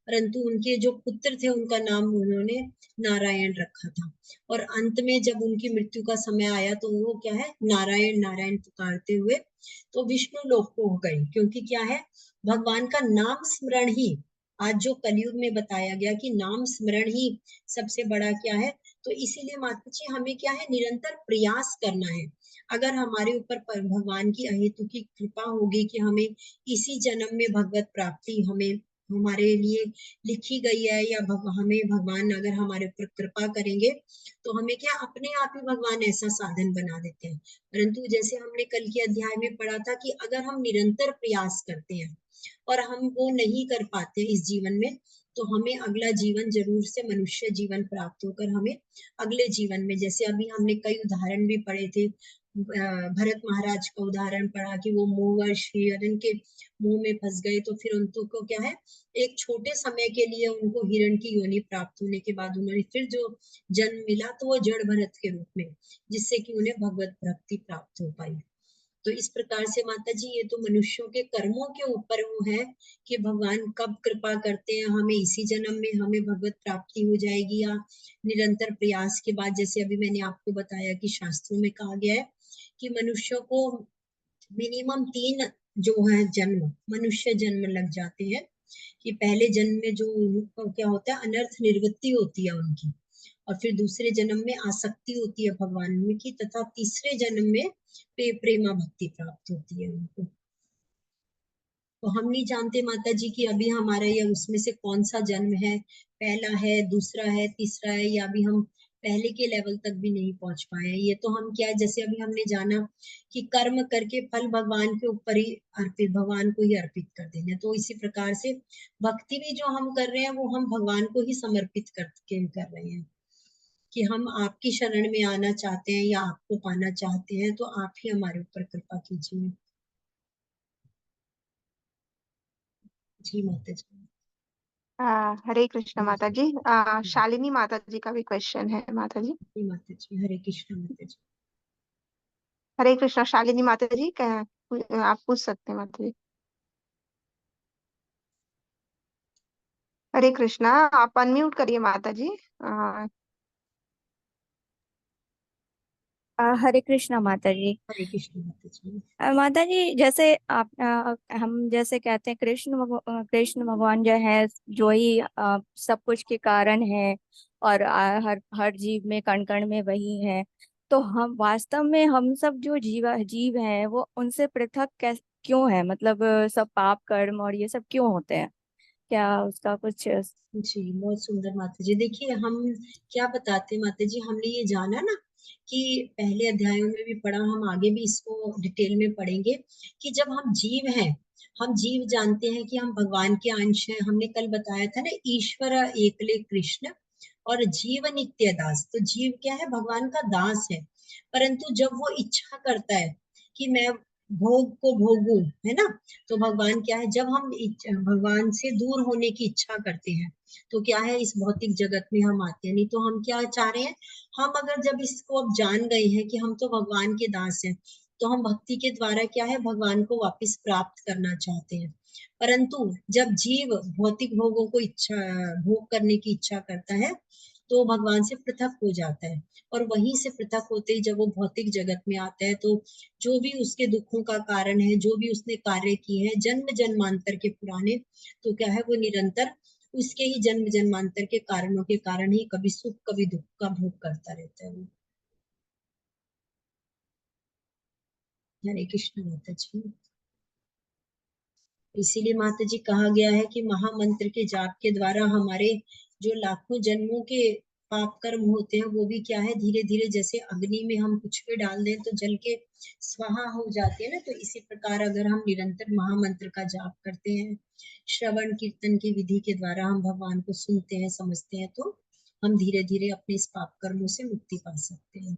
परंतु उनके जो पुत्र थे उनका नाम उन्होंने नारायण रखा था और अंत में जब उनकी मृत्यु का समय आया तो वो क्या है, नारायण नारायण पुकारते हुए तो विष्णु लोक को हो गई, क्योंकि क्या है, भगवान का नाम स्मरण ही, आज जो कलयुग में बताया गया कि नाम स्मरण ही सबसे बड़ा क्या है, तो इसीलिए माता जी हमें क्या है, निरंतर प्रयास करना है। अगर हमारे ऊपर भगवान की अहेतु की कृपा होगी कि हमें इसी जन्म में भगवत प्राप्ति हमें हमारे लिए लिखी गई है, या हमें भगवान अगर हमारे ऊपर कृपा करेंगे तो हमें क्या अपने आप ही भगवान ऐसा साधन बना देते हैं। परंतु जैसे हमने कल के अध्याय में पढ़ा था कि अगर हम निरंतर प्रयास करते हैं और हम वो नहीं कर पाते इस जीवन में, तो हमें अगला जीवन जरूर से मनुष्य जीवन प्राप्त होकर हमें अगले जीवन में, जैसे अभी हमने कई उदाहरण भी पढ़े थे, भरत महाराज का उदाहरण पढ़ा कि वो मोहवश हिरण के मुंह में फंस गए, तो फिर उनको क्या है, एक छोटे समय के लिए उनको हिरण की योनि प्राप्त होने के बाद उन्होंने फिर जो जन्म मिला तो वो जड़ भरत के रूप में, जिससे कि उन्हें भगवत भक्ति प्राप्त हो पाई। तो इस प्रकार से माता जी ये तो मनुष्यों के कर्मों के ऊपर वो है कि भगवान कब कृपा करते हैं, हमें इसी जन्म में हमें भगवत प्राप्ति हो जाएगी या निरंतर प्रयास के बाद, जैसे अभी मैंने आपको बताया कि शास्त्रों में कहा गया है कि मनुष्यों को मिनिमम 3 जो है जन्म, मनुष्य जन्म लग जाते हैं, कि पहले जन्म में जो क्या होता है, अनर्थ निवृत्ति होती है उनकी, और फिर दूसरे जन्म में आसक्ति होती है भगवान में की, तथा तीसरे जन्म में प्रेमा भक्ति प्राप्त होती है उनको। तो हम नहीं जानते माता जी कि अभी हमारा ये उसमें से कौन सा जन्म है, पहला है, दूसरा है, तीसरा है, या अभी हम पहले के लेवल तक भी नहीं पहुंच पाए हैं। ये तो हम क्या है, जैसे अभी हमने जाना कि कर्म करके फल भगवान के ऊपर ही अर्पित, भगवान को ही अर्पित कर देना, तो इसी प्रकार से भक्ति भी जो हम कर रहे हैं वो हम भगवान को ही समर्पित करके कर रहे हैं कि हम आपकी शरण में आना चाहते हैं या आपको पाना चाहते हैं, तो आप ही हमारे ऊपर कृपा कीजिए। जी माता जी। हरे कृष्ण माता जी। शालिनी माता जी का भी क्वेश्चन है माता जी। जी माता जी, हरे कृष्ण माता जी। हरे कृष्ण शालिनी माता जी, आप पूछ सकते हैं माता जी। हरे कृष्णा, आप अनम्यूट करिए माता जी। हरे कृष्णा माता जी। हरे कृष्ण माता जी। माता जी, जैसे आप हम जैसे कहते हैं कृष्ण भगवान जो है, जो ही सब कुछ के कारण है, और हर हर जीव में कण कण में वही है। तो हम वास्तव में हम सब जो जीव हैं वो उनसे पृथक क्यों है? मतलब सब पाप कर्म और ये सब क्यों होते हैं? क्या उसका कुछ? जी बहुत सुंदर माता जी। देखिए हम क्या बताते माता जी, हमने ये जाना ना कि पहले अध्यायों में भी पढ़ा, हम आगे भी इसको डिटेल में पढ़ेंगे कि जब हम जीव हैं, हम जीव जानते हैं कि हम भगवान के अंश हैं। हमने कल बताया था ना, ईश्वर एकले कृष्ण और जीव नित्य दास। तो जीव क्या है, भगवान का दास है, परंतु जब वो इच्छा करता है कि मैं भोग को भोगूं, है ना, तो भगवान क्या है, जब हम भगवान से दूर होने की इच्छा करते हैं तो क्या है, इस भौतिक जगत में हम आते हैं। नहीं तो हम क्या चाह रहे हैं, हम अगर जब इसको अब जान गए हैं कि हम तो भगवान के दास हैं, तो हम भक्ति के द्वारा क्या है, भगवान को वापस प्राप्त करना चाहते हैं। परंतु जब जीव भौतिक भोगों को भोग करने की इच्छा करता है तो भगवान से पृथक हो जाता है, और वहीं से पृथक होते ही जब वो भौतिक जगत में आता है तो जो भी उसके दुखों का कारण है, जो भी उसने कार्य किए हैं जन्म जन्मांतर के पुराने, तो क्या है वो निरंतर उसके ही जन्म जन्मांतर के कारणों के कारण ही कभी सुख कभी दुख का भोग करता रहता है वो। हरे कृष्ण माता जी। इसीलिए माता जी कहा गया है कि महामंत्र के जाप के द्वारा हमारे जो लाखों जन्मों के पाप कर्म होते हैं वो भी क्या है, धीरे धीरे जैसे अग्नि में हम कुछ भी डाल दें तो जल के स्वाहा हो जाते हैं ना, तो इसी प्रकार अगर हम निरंतर महामंत्र का जाप करते हैं, श्रवण कीर्तन की विधि के द्वारा हम भगवान को सुनते हैं, समझते हैं, तो हम धीरे धीरे अपने इस पाप कर्मों से मुक्ति पा सकते हैं।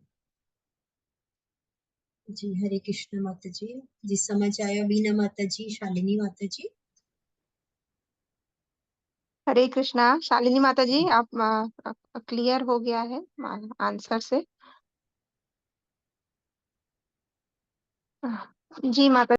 जी हरे कृष्ण माता जी। जी समझ आया बीना माता जी, शालिनी माता जी। हरे कृष्णा शालिनी माता जी, आप क्लियर हो गया है आंसर से। जी माता